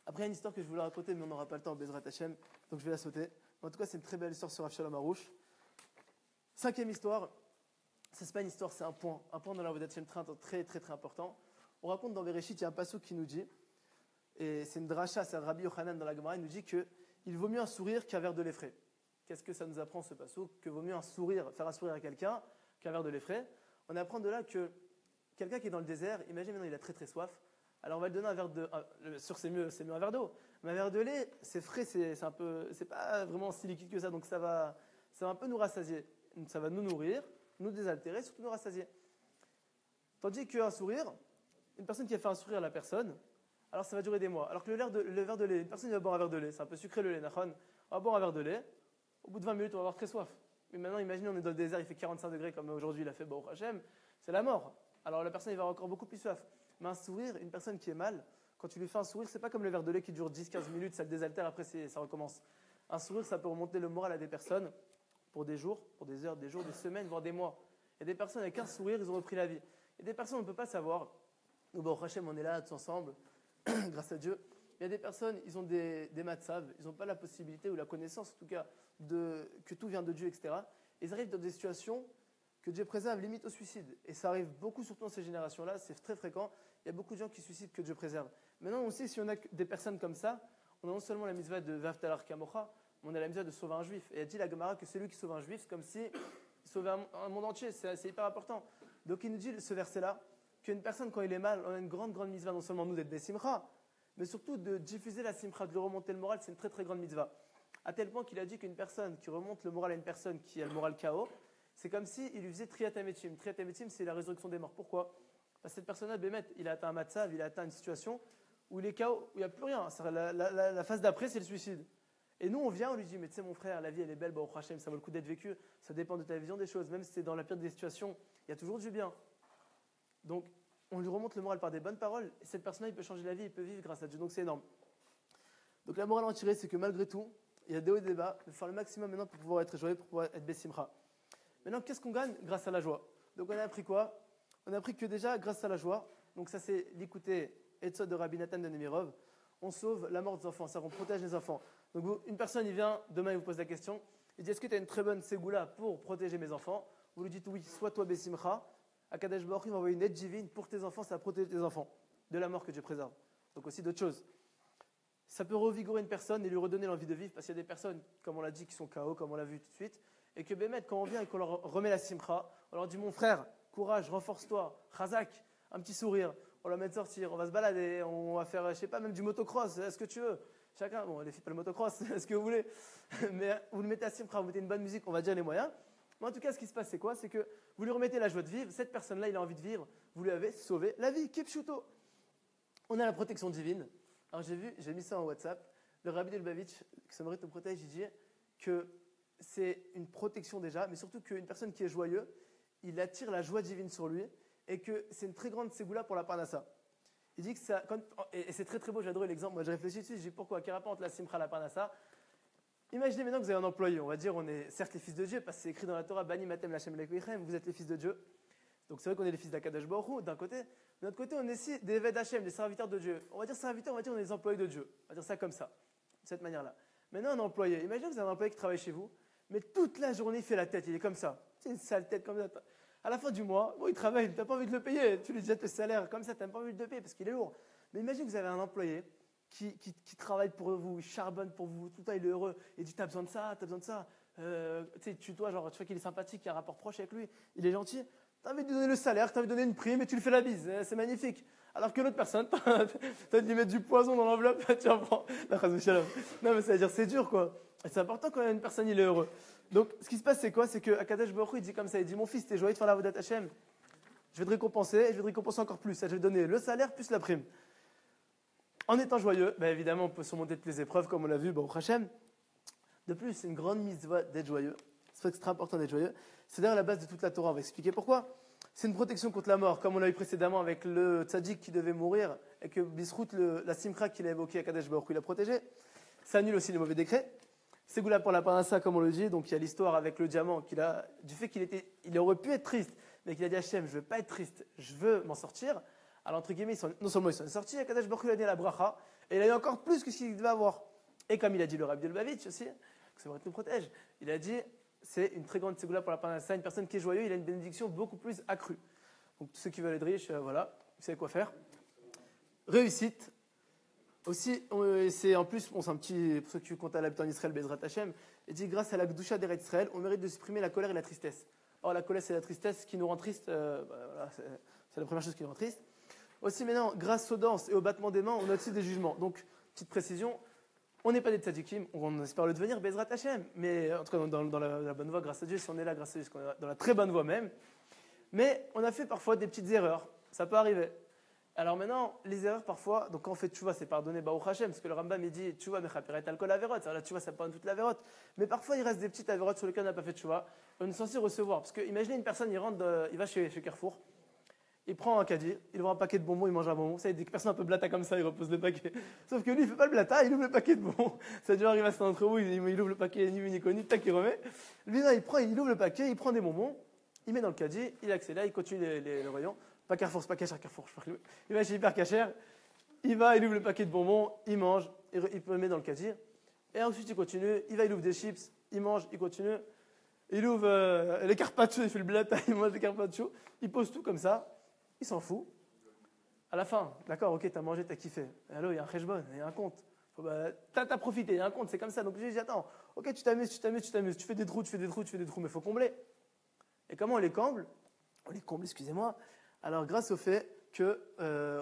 Après, il y a une histoire que je voulais raconter, mais on n'aura pas le temps, Bezrat Hashem, donc je vais la sauter. En tout cas, c'est une très belle histoire sur Avshalom Aroush. 5e histoire, ça c'est pas une histoire, c'est un point dans la Avodat Hashem très très très important. On raconte dans Bereshit, il y a un passouk qui nous dit, et c'est une dracha, c'est un Rabbi Yochanan dans la Gemara, il nous dit qu'il vaut mieux un sourire qu'un verre de lait frais. Qu'est-ce que ça nous apprend ce passouk? Que vaut mieux faire un sourire à quelqu'un qu'un verre de lait frais. On apprend de là que quelqu'un qui est dans le désert, imagine maintenant il a très très soif, alors on va lui donner un verre de, c'est mieux un verre d'eau, mais un verre de lait, c'est frais, c'est pas vraiment si liquide que ça, donc ça va un peu nous rassasier, ça va nous nourrir, nous désaltérer, surtout nous rassasier. Tandis qu'un sourire, une personne qui a fait un sourire à la personne, alors ça va durer des mois. Alors que le verre de lait, une personne qui va boire un verre de lait, c'est un peu sucré le lait, on va boire un verre de lait, au bout de 20 minutes on va avoir très soif. Mais maintenant, imaginez, on est dans le désert, il fait 45 degrés comme aujourd'hui il a fait Baruch Hashem, c'est la mort. Alors la personne, il va avoir encore beaucoup plus soif. Mais un sourire, une personne qui est mal, quand tu lui fais un sourire, c'est pas comme le verre de lait qui dure 10-15 minutes, ça le désaltère, après ça recommence. Un sourire, ça peut remonter le moral à des personnes pour des jours, pour des heures, des jours, des semaines, voire des mois. Il y a des personnes avec un sourire, ils ont repris la vie. Il y a des personnes, on ne peut pas savoir. Nous, Baruch Hashem, on est là tous ensemble, grâce à Dieu. Il y a des personnes, ils ont des matzav, ils n'ont pas la possibilité ou la connaissance, en tout cas, que tout vient de Dieu, etc. Et ils arrivent dans des situations que Dieu préserve, limite au suicide. Et ça arrive beaucoup, surtout dans ces générations-là, c'est très fréquent. Il y a beaucoup de gens qui suicident que Dieu préserve. Maintenant, on sait si on a des personnes comme ça, on a non seulement la mitzvah de Vavtalar Kamocha, mais on a la mitzvah de sauver un juif. Et elle dit la Gemara que celui qui sauve un juif, c'est comme si il sauvait un monde entier. C'est hyper important. Donc il nous dit ce verset-là, qu'une personne, quand il est mal, on a une grande mitzvah, non seulement nous d'être des simcha, mais surtout de diffuser la simcha, de lui remonter le moral, c'est une très très grande mitzvah. À tel point qu'il a dit qu'une personne qui remonte le moral à une personne qui a le moral KO, c'est comme s'il lui faisait Triyat HaMetim. Triyat HaMetim, c'est la résurrection des morts. Pourquoi? Parce que cette personne-là, Bémet, il a atteint un matzav, il a atteint une situation où il est KO, où il n'y a plus rien. La phase d'après, c'est le suicide. Et nous, on vient, on lui dit, mais tu sais, mon frère, la vie, elle est belle, Baruch Hashem, ça vaut le coup d'être vécu, ça dépend de ta vision des choses. Même si c'est dans la pire des situations, il y a toujours du bien. Donc, on lui remonte le moral par des bonnes paroles, et cette personne-là, il peut changer la vie, il peut vivre grâce à Dieu. Donc, c'est énorme. Donc, la morale à en tirer, c'est que malgré tout, il y a des hauts et des bas, il faut faire le maximum maintenant pour pouvoir être joyeux, pour pouvoir être Bessimcha. Maintenant, qu'est-ce qu'on gagne grâce à la joie? Donc, on a appris quoi? On a appris que déjà, grâce à la joie, donc ça c'est l'écouter Etzod de Rabbi Nathan de Nemirov, on sauve la mort des enfants, ça on protège les enfants. Donc une personne, il vient, demain il vous pose la question, il dit est-ce que tu as une très bonne ségoula pour protéger mes enfants? Vous lui dites oui, soit toi Bessimcha, Akadosh Baruch Hu va envoyer une aide divine pour tes enfants, ça va protéger tes enfants de la mort que Dieu préserve. Donc aussi d'autres choses. Ça peut revigorer une personne et lui redonner l'envie de vivre, parce qu'il y a des personnes, comme on l'a dit, qui sont KO, comme on l'a vu tout de suite, Et que Bémet, quand on vient et qu'on leur remet la simcha, on leur dit mon frère, courage, renforce-toi, Khazak, un petit sourire, on va mettre sortir, on va se balader, on va faire, je sais pas, même du motocross, est-ce que tu veux? Chacun, bon, les filles, pas le motocross, est-ce que vous voulez? Mais vous le mettez à simcha, vous mettez une bonne musique, on va dire les moyens. Mais en tout cas, ce qui se passe, c'est quoi? C'est que vous lui remettez la joie de vivre, cette personne-là, il a envie de vivre, vous lui avez sauvé la vie, Kipchuto. On a la protection divine. Alors j'ai mis ça en WhatsApp, le Rabbi de Lubavitch, que ça mérite nous protège, il dit que c'est une protection déjà, mais surtout qu'une personne qui est joyeuse, il attire la joie divine sur lui et que c'est une très grande ségoula pour la parnassa. Il dit que ça, et c'est très très beau, j'adore l'exemple, moi je réfléchis dessus, je dis pourquoi, quel rapport entre la simcha et la parnassa? Imaginez maintenant que vous avez un employé, on va dire on est certes les fils de Dieu, parce que c'est écrit dans la Torah, Bani Matem Lachem Lekvichem, vous êtes les fils de Dieu. Donc c'est vrai qu'on est les fils d'Akadosh Baruch Hu d'un côté, de l'autre côté on est ici des Eved Hashem, des serviteurs de Dieu. On va dire serviteurs, on va dire on est des employés de Dieu. On va dire ça comme ça, de cette manière-là. Maintenant un employé, imaginez que vous avez un employé qui travaille chez vous, mais toute la journée il fait la tête, il est comme ça. C'est une sale tête comme ça. À la fin du mois, bon, il travaille, tu n'as pas envie de le payer, tu lui jettes le salaire comme ça, tu n'as pas envie de le payer parce qu'il est lourd. Mais imagine que vous avez un employé qui travaille pour vous, il charbonne pour vous, tout le temps il est heureux, il dit t'as besoin de ça, t'as besoin de ça. Tu vois qu'il est sympathique, il y a un rapport proche avec lui, il est gentil. Tu as envie de lui donner le salaire, tu as envie de donner une prime et tu lui fais la bise, c'est magnifique. Alors que l'autre personne, tu as envie de lui mettre du poison dans l'enveloppe, tu en prends. Non mais ça veut dire c'est dur quoi. Et c'est important quand une personne il est heureux. Donc ce qui se passe c'est quoi? C'est que Akadosh Baruch Hu il dit comme ça, il dit mon fils t'es joyeux de faire la Avodat Hashem, je vais te récompenser et je vais te récompenser encore plus. Je vais te donner le salaire plus la prime. En étant joyeux, ben évidemment on peut surmonter toutes les épreuves comme on l'a vu, Baruch Hashem. De plus c'est une grande mitzvah d'être joyeux. C'est extrêmement important d'être joyeux. C'est d'ailleurs la base de toute la Torah. On va expliquer pourquoi. C'est une protection contre la mort, comme on l'a eu précédemment avec le tzaddik qui devait mourir et que Bisrout, la simcha qu'il a évoqué à Kadesh Baruch Hu, il a protégé. Ça annule aussi les mauvais décrets. C'est Goula pour la parnassa, comme on le dit. Donc il y a l'histoire avec le diamant du fait qu'il aurait pu être triste, mais qu'il a dit Hachem, je ne veux pas être triste, je veux m'en sortir. Alors entre guillemets, non seulement ils sont sortis, à Kadesh Baruch Hu il a dit la bracha, et il a eu encore plus que ce qu'il devait avoir. Et comme il a dit le Rabbi de Lubavitch aussi, que ça nous protège, il a dit c'est une très grande ségoula pour la parnassa. Une personne qui est joyeuse, il a une bénédiction beaucoup plus accrue. Donc tous ceux qui veulent être riches, voilà, vous savez quoi faire. Réussite. Aussi, c'est en plus, c'est un petit, pour ceux qui comptent à l'habitant d'Israël, Bezrat Hashem, il dit grâce à la Gdusha d'Eretz Israël, on mérite de supprimer la colère et la tristesse. Or la colère et la tristesse qui nous rend triste, voilà, c'est la première chose qui nous rend triste. Aussi maintenant, grâce aux danses et au battement des mains, on a aussi des jugements. Donc, petite précision, on n'est pas des tzadikim, on espère le devenir, Bezrat Hashem, mais en tout cas dans la bonne voie, grâce à Dieu, si on est là, grâce à Dieu, on est dans la très bonne voie même. Mais on a fait parfois des petites erreurs, ça peut arriver. Alors maintenant, les erreurs parfois, donc quand on fait tchouva, c'est pardonné Baruch Hashem, parce que le Rambam il dit tchouva mechapiret alkol averot, alors là tchouva ça pardonne toute l'averot. Mais parfois il reste des petites averot sur lesquelles on n'a pas fait tchouva, on est censé recevoir. Parce que imaginez une personne, il va chez Carrefour, il prend un caddie, il ouvre un paquet de bonbons, il mange un bonbon. Ça, des personnes un peu blata comme ça, il repose le paquet. Sauf que lui, il fait pas le blata, il ouvre le paquet de bonbons. Ça a dû arriver à cet entre vous, il ouvre le paquet, ni vu ni connu, tac, il remet. Lui, là, il ouvre le paquet, il prend des bonbons, il met dans le caddie, il accélère, il continue le rayon. Pas Carrefour, c'est pas Cacher Carrefour. Il va chez Hyper Cacher, il ouvre le paquet de bonbons, il mange, il le met dans le caddie. Et ensuite, il continue, il ouvre des chips, il mange, il continue. Il ouvre les carpaccio, il fait le blata, il mange les carpaccio, il pose tout comme ça. Il s'en fout. À la fin, d'accord, ok, t'as mangé, t'as kiffé. Allô, il y a un cheshbon, il y a un compte. T'as profité, il y a un compte, c'est comme ça. Donc j'ai dit, attends, ok, tu t'amuses. Tu fais des trous, mais il faut combler. Et comment on les comble? On les comble, excusez-moi. Alors, grâce au fait que,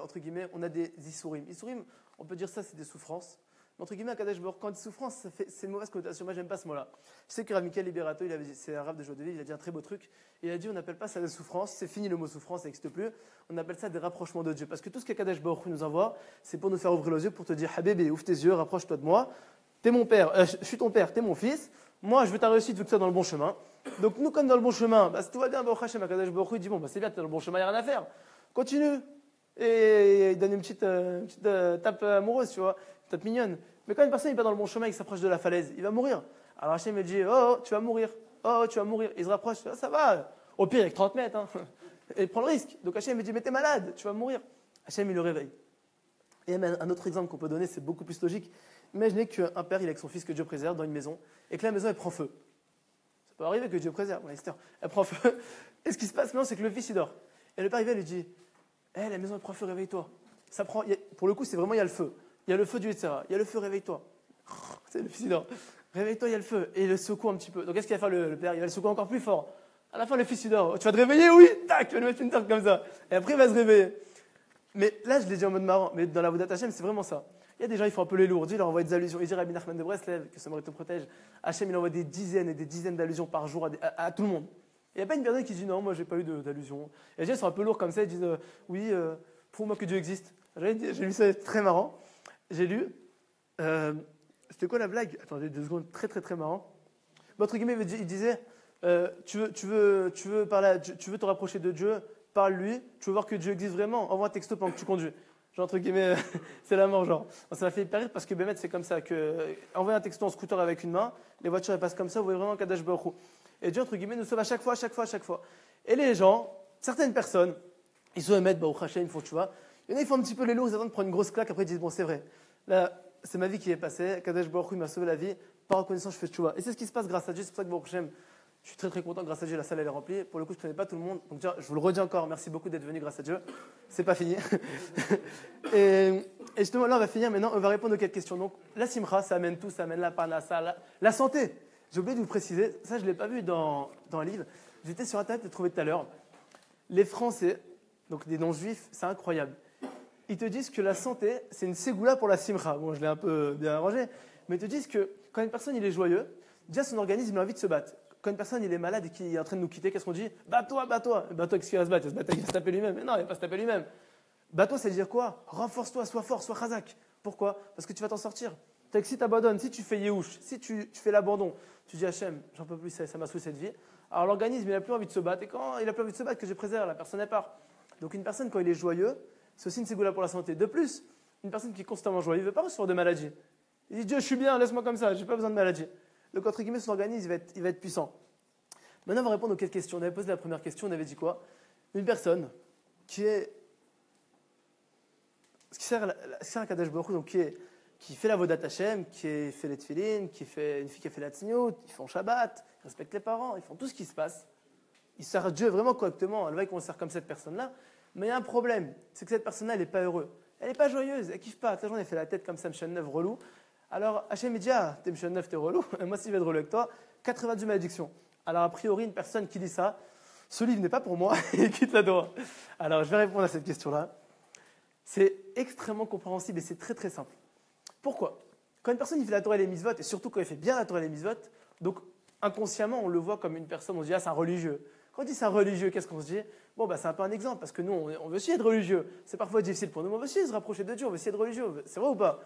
entre guillemets, on a des issourim. Issourim, on peut dire ça, c'est des souffrances. Mais entre guillemets, à Kadesh Baruch, quand on dit souffrance, c'est une mauvaise connotation. Moi, j'aime pas ce mot-là. Je sais que Rav Michael Liberato, c'est un rave de joie de vie, il a dit un très beau truc. Il a dit, on n'appelle pas ça des souffrances, c'est fini le mot souffrance, ça n'existe plus. On appelle ça des rapprochements de Dieu. Parce que tout ce que Kadesh Baruch nous envoie, c'est pour nous faire ouvrir les yeux, pour te dire, Habibi, ouvre tes yeux, rapproche-toi de moi. T'es mon père, je suis ton père, t'es mon fils. Moi, je veux ta réussite, vu que tu es dans le bon chemin. Donc, nous, comme dans le bon chemin, si tout va bien, Baruch Hashem, Kadesh Baruch il dit, bon, c'est bien, tu es dans le bon chemin, il n'y a rien à faire. Continue. Et il donne une petite tape amoureuse, tu vois, une tape mignonne. Mais quand une personne n'est pas dans le bon chemin et qu'il s'approche de la falaise, il va mourir. Alors Hachem me dit, oh, tu vas mourir. Oh, tu vas mourir. Il se rapproche, ça va. Au pire, avec 30 mètres. Hein. Et il prend le risque. Donc Hachem me dit, mais t'es malade, tu vas mourir. Hachem, il le réveille. Et un autre exemple qu'on peut donner, c'est beaucoup plus logique. Imaginez qu'un père, il est avec son fils que Dieu préserve dans une maison et que la maison, elle prend feu. Ça peut arriver que Dieu préserve, elle prend feu. Et ce qui se passe maintenant, c'est que le fils, il dort. Et le père, il vient et lui dit, la maison, elle prend feu, réveille-toi. Ça prend, pour le coup, c'est vraiment, il y a le feu. Il y a le feu du Yetzirah. Il y a le feu, réveille-toi. C'est le fils, il dort. réveille-toi, il y a le feu. Et il le secoue un petit peu. Donc qu'est-ce qu'il va faire le père? Il va le secouer encore plus fort. À la fin, le fils, il dort. Tu vas te réveiller? Oui, tac, tu vas lui mettre une tarte comme ça. Et après, il va se réveiller. Mais là, je l'ai dit en mode marrant. Mais dans la Vodat Hashem, c'est vraiment ça. Il y a des gens, ils font un peu les lourds. Dieu leur envoie des allusions. Il dit Rabbi Nachman de Breslev, que Sommeret te protège. Hachem, il envoie des dizaines et des dizaines d'allusions par jour à tout le monde. Il n'y a pas une personne qui dit non, moi, j'ai pas eu d'allusion. Et les gens, ils sont un peu lourds comme ça. Ils disent oui, prouve-moi que Dieu existe. J'ai lu ça, c'est très marrant. J'ai lu. C'était quoi la blague? Attendez 2 secondes, très très très marrant. Entre guillemets, il disait tu veux te rapprocher de Dieu, parle-lui, tu veux voir que Dieu existe vraiment, envoie un texto pendant que tu conduis. Genre, entre guillemets, c'est la mort, genre. Ça m'a fait hyper rire parce que Bémet, c'est comme ça. Envoyer un texto en scooter avec une main, les voitures elles passent comme ça, vous voyez vraiment Kadosh Baruch Hu. Et Dieu, entre guillemets, nous sauve à chaque fois. Et les gens, certaines personnes, ils se remettent, Baruch Hashem, ils font, tu vois. Il y en a, ils font un petit peu les lourds, ils attendent de prendre une grosse claque, après ils disent, bon, c'est vrai. Là, c'est ma vie qui est passée, Kadosh Baruch Hu m'a sauvé la vie, par reconnaissance, je fais tchouva. Et c'est ce qui se passe grâce à Dieu, c'est pour ça que Baruch Hashem, je suis très très content, grâce à Dieu, la salle elle est remplie. Pour le coup, je ne connais pas tout le monde, donc je vous le redis encore, merci beaucoup d'être venu grâce à Dieu. C'est pas fini. et justement, là, on va finir maintenant, on va répondre aux quelques questions. Donc, la simcha, ça amène tout, ça amène la parnassa, la santé. J'ai oublié de vous préciser, ça je ne l'ai pas vu dans un livre, j'étais sur Internet et trouvé tout à l'heure. Les Français, donc des non-juifs, c'est incroyable. Ils te disent que la santé, c'est une ségoula pour la simcha. Bon, je l'ai un peu bien arrangé, mais ils te disent que quand une personne il est joyeux, déjà son organisme il a envie de se battre. Quand une personne il est malade et qu'il est en train de nous quitter, qu'est-ce qu'on dit? Bats-toi. Bats-toi, qu'est-ce qu'il va se battre? Il va se taper lui-même. Mais non, il va pas se taper lui-même. Bats-toi, ça veut dire quoi? Renforce-toi, sois fort, sois chazak. Pourquoi? Parce que tu vas t'en sortir. Si tu abandonnes, si tu fais yéhouch, si tu fais l'abandon, tu dis Hachem, j'en peux plus, ça m'a saoulé cette vie. Alors l'organisme, il n'a plus envie de se battre. Et quand il n'a plus envie de se battre, que je préserve, la personne elle part. Donc une personne, quand il est joyeux, c'est aussi une ségoula pour la santé. De plus, une personne qui est constamment joyeuse, il ne veut pas recevoir de maladie. Il dit Dieu, je suis bien, laisse-moi comme ça, je n'ai pas besoin de maladie. Donc entre guillemets, son organisme, il va être puissant. Maintenant, on va répondre aux quelques questions. On avait posé la première question, on avait dit quoi? Une personne qui sert à Kadosh Baruch Hu, donc qui fait la Vodat Hashem, qui fait les tefilin, une fille qui a fait la tzniut, ils font Shabbat, ils respectent les parents, ils font tout ce qui se passe. Ils servent Dieu vraiment correctement. Le mec, on sert comme cette personne-là. Mais il y a un problème, c'est que cette personne-là, elle n'est pas heureuse. Elle n'est pas joyeuse, elle ne kiffe pas. Toute la journée, elle fait la tête comme ça, Mshan-Neuf, relou. Alors, Hachem, il dit, t'es Mshan-Neuf, t'es relou. Et moi, si je vais être relou avec toi, 90 malédictions. Alors, a priori, une personne qui dit ça, ce livre n'est pas pour moi, et quitte la Torah. Alors, je vais répondre à cette question-là. C'est extrêmement compréhensible et c'est très très simple. Pourquoi? Quand une personne il fait la Torah et les mitzvot, et surtout quand il fait bien la Torah et les mitzvot, donc inconsciemment on le voit comme une personne, on se dit c'est un religieux. Quand on dit c'est un religieux, qu'est-ce qu'on se dit? Bon, c'est un peu un exemple, parce que nous on veut aussi être religieux. C'est parfois difficile pour nous, mais on veut aussi se rapprocher de Dieu, on veut aussi être religieux. C'est vrai ou pas?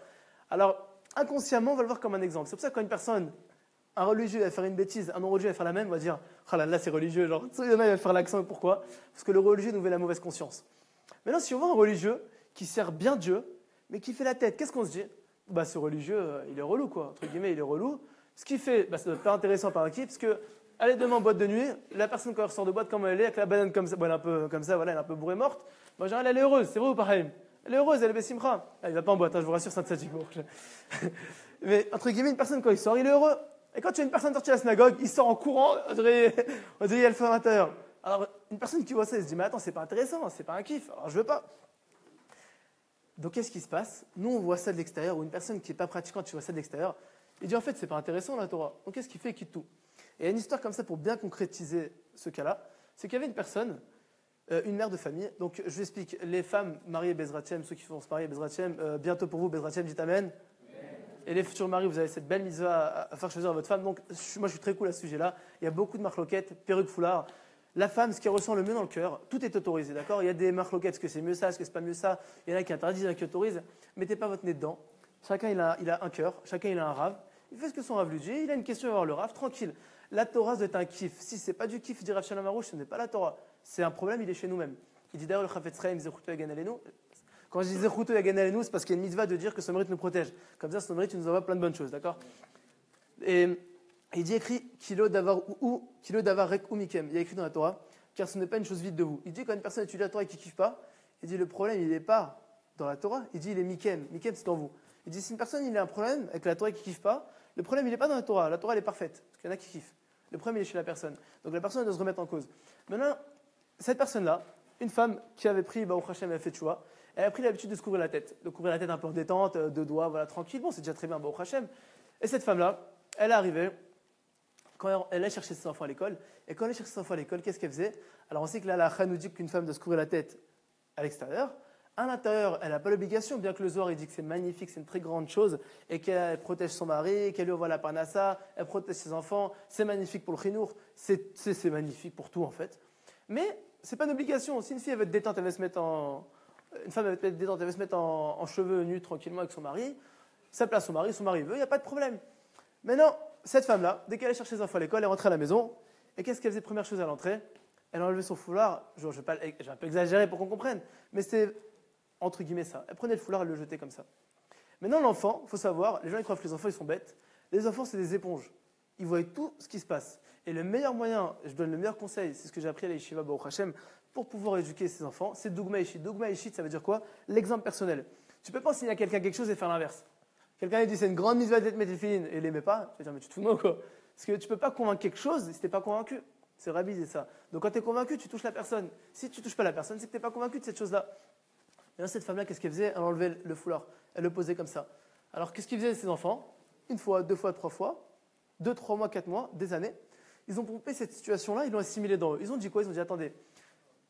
Alors, inconsciemment, on va le voir comme un exemple. C'est pour ça que quand une personne, un religieux va faire une bêtise, un non-religieux va faire la même, on va dire ah là c'est religieux. Genre, il y en a, il va faire l'accent. Pourquoi? Parce que le religieux nous met la mauvaise conscience. Maintenant, si on voit un religieux qui sert bien Dieu, mais qui fait la tête, qu'est-ce qu'on se dit? Ce religieux, il est relou, quoi. Entre guillemets, il est relou. Ce qu'il fait, ça doit être pas intéressant par un kiff, parce que, allez demain en boîte de nuit, la personne quand elle ressort de boîte, comme elle est, avec la banane comme ça, elle est un peu comme ça, voilà, elle est un peu bourrée morte. En général, elle est heureuse, c'est vrai ou pareil? Elle est heureuse, elle est bessimra. Il va pas en boîte, je vous rassure, c'est un tzaddik. Mais entre guillemets, une personne quand il sort, il est heureux. Et quand tu as une personne sortie de la synagogue, il sort en courant, on dirait il y a le feu à l'intérieur. Alors, une personne qui voit ça, elle se dit, mais attends, c'est pas intéressant, c'est pas un kiff, alors je veux pas. Donc, qu'est-ce qui se passe? Nous, on voit ça de l'extérieur, ou une personne qui n'est pas pratiquante, tu vois ça de l'extérieur, il dit, en fait, c'est pas intéressant la Torah. Donc, qu'est-ce qu'il fait? Il quitte tout. Et il y a une histoire comme ça pour bien concrétiser ce cas-là, c'est qu'il y avait une personne, une mère de famille, donc je vous explique, les femmes mariées Bezratiem, ceux qui vont se marier Bezratiem, bientôt pour vous, Bezratiem, dites Amen. Et les futurs maris, vous avez cette belle mitzvah à faire choisir à votre femme. Donc, moi, je suis très cool à ce sujet-là. Il y a beaucoup de marloquettes, perruques, foulards. La femme, ce qui ressent le mieux dans le cœur, tout est autorisé, d'accord? Il y a des marloquettes, est-ce que c'est mieux ça, est-ce que c'est pas mieux ça? Il y en a qui interdisent, il y en a qui autorisent. Mettez pas votre nez dedans. Chacun, il a un cœur, chacun, il a un rave. Il fait ce que son rave lui dit. Il a une question, il va voir le rave, tranquille. La Torah doit être un kiff. Si c'est pas du kiff, dit Rav Shalom Arouche, ce n'est pas la Torah. C'est un problème, il est chez nous-mêmes. Il dit d'ailleurs, le Chafetz Chaim, Zechuto Yagan Alenu. Quand je dis Zechuto Yagan Alenu, c'est parce qu'il y a une mitzvah de dire que son mérite nous protège. Comme ça, son mérite, il nous envoie plein de bonnes choses, d'accord? Et il dit écrit Kilo davar rek umikem. Il y a écrit dans la Torah, car ce n'est pas une chose vide de vous. Il dit quand une personne étudie la Torah et qui ne kiffe pas, il dit le problème, il n'est pas dans la Torah, il dit il est mikem. Mikem, c'est en vous. Il dit si une personne il a un problème avec la Torah et qui ne kiffe pas, le problème, il n'est pas dans la Torah. La Torah, elle est parfaite, parce qu'il y en a qui kiffent. Le problème, il est chez la personne. Donc la personne, elle doit se remettre en cause. Maintenant, cette personne-là, une femme qui avait pris, au Hachem, elle a fait tchouva, elle a pris l'habitude de se couvrir la tête. De couvrir la tête un peu en détente, deux doigts, voilà, tranquille. Bon, c'est déjà très bien, au Hachem. Et cette femme-là, elle est arrivée, quand elle allait chercher ses enfants à l'école, et quand elle allait chercher ses enfants à l'école, qu'est-ce qu'elle faisait? Alors on sait que là, la Kha nous dit qu'une femme doit se couvrir la tête à l'extérieur. À l'intérieur, elle n'a pas l'obligation, bien que le Zohar il dit que c'est magnifique, c'est une très grande chose, et qu'elle protège son mari, qu'elle lui envoie la parnassa, elle protège ses enfants, c'est magnifique pour le chinour, c'est magnifique pour tout en fait. Mais c'est pas une obligation. Si une fille elle veut être détente, elle va se mettre une femme elle veut être détente, elle veut se mettre en cheveux nus tranquillement avec son mari, ça plaît à son mari veut, il n'y a pas de problème. Maintenant, cette femme-là, dès qu'elle allait chercher ses enfants à l'école, elle est rentrée à la maison, et qu'est-ce qu'elle faisait première chose à l'entrée? Elle a enlevé son foulard, je vais un peu exagérer pour qu'on comprenne, mais c'était entre guillemets ça. Elle prenait le foulard, elle le jetait comme ça. Maintenant, l'enfant, il faut savoir, les gens ils croient que les enfants ils sont bêtes. Les enfants, c'est des éponges. Ils voient tout ce qui se passe. Et le meilleur moyen, je donne le meilleur conseil, c'est ce que j'ai appris à l'Yeshiva Baruch Hashem, pour pouvoir éduquer ses enfants, c'est Dougma Ishit. Dougma Ishit, ça veut dire quoi? L'exemple personnel. Tu ne peux pas enseigner à quelqu'un quelque chose et faire l'inverse. Quelqu'un il dit c'est une grande mitzvah d'être météphine et il l'aimait pas, tu vas dire mais tu te fous de moi quoi? Parce que tu ne peux pas convaincre quelque chose si tu n'es pas convaincu. C'est Rabbi disait ça. Donc quand tu es convaincu, tu touches la personne. Si tu ne touches pas la personne, c'est que tu n'es pas convaincu de cette chose-là. Et là, cette femme-là, qu'est-ce qu'elle faisait? Elle enlevait le foulard. Elle le posait comme ça. Alors, qu'est-ce qu'ils faisaient, ces enfants? Une fois, deux fois, trois fois, 2, 3 mois, 4 mois, des années. Ils ont pompé cette situation-là, ils l'ont assimilé dans eux. Ils ont dit quoi? Ils ont dit, attendez,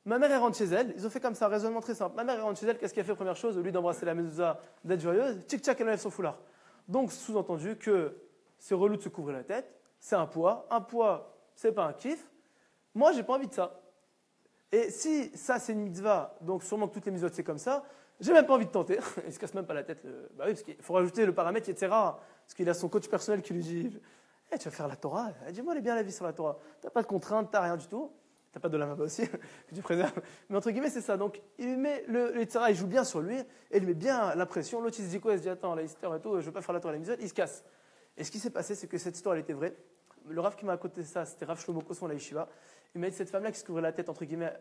ma mère, elle rentre chez elle. Ils ont fait comme ça, un raisonnement très simple. Ma mère, elle rentre chez elle, qu'est-ce qu'elle fait première chose? Au lieu d'embrasser la mezouza, d'être joyeuse, tchic-tchac, elle enlève son foulard. Donc, sous-entendu que c'est relou de se couvrir la tête, c'est un poids. Un poids, c'est pas un kiff. Moi, j'ai pas envie de ça. Et si ça, c'est une mitzvah, donc sûrement que toutes les mitzvot, c'est comme ça, j'ai même pas envie de tenter. Il se casse même pas la tête. Bah oui, parce qu'il faut rajouter le paramètre etc. Parce qu'il a son coach personnel qui lui dit tu vas faire la Torah. Dis-moi, elle est bien la vie sur la Torah. Tu n'as pas de contraintes, tu n'as rien du tout. Tu n'as pas de la maba aussi, que tu préserves. Mais entre guillemets, c'est ça. Donc, il met le etc. Il joue bien sur lui et il met bien la pression. L'autre, il se dit quoi? Il se dit attends, la histoire et tout, je ne veux pas faire la Torah, la mitzvot. Il se casse. Et ce qui s'est passé, c'est que cette histoire, elle était vraie. Le Rav qui m'a raconté ça, c'était Rav Shlomo Kosson, la Yeshiva. Il m'a dit cette femme-là qui se couvrait la tête, entre guillemets,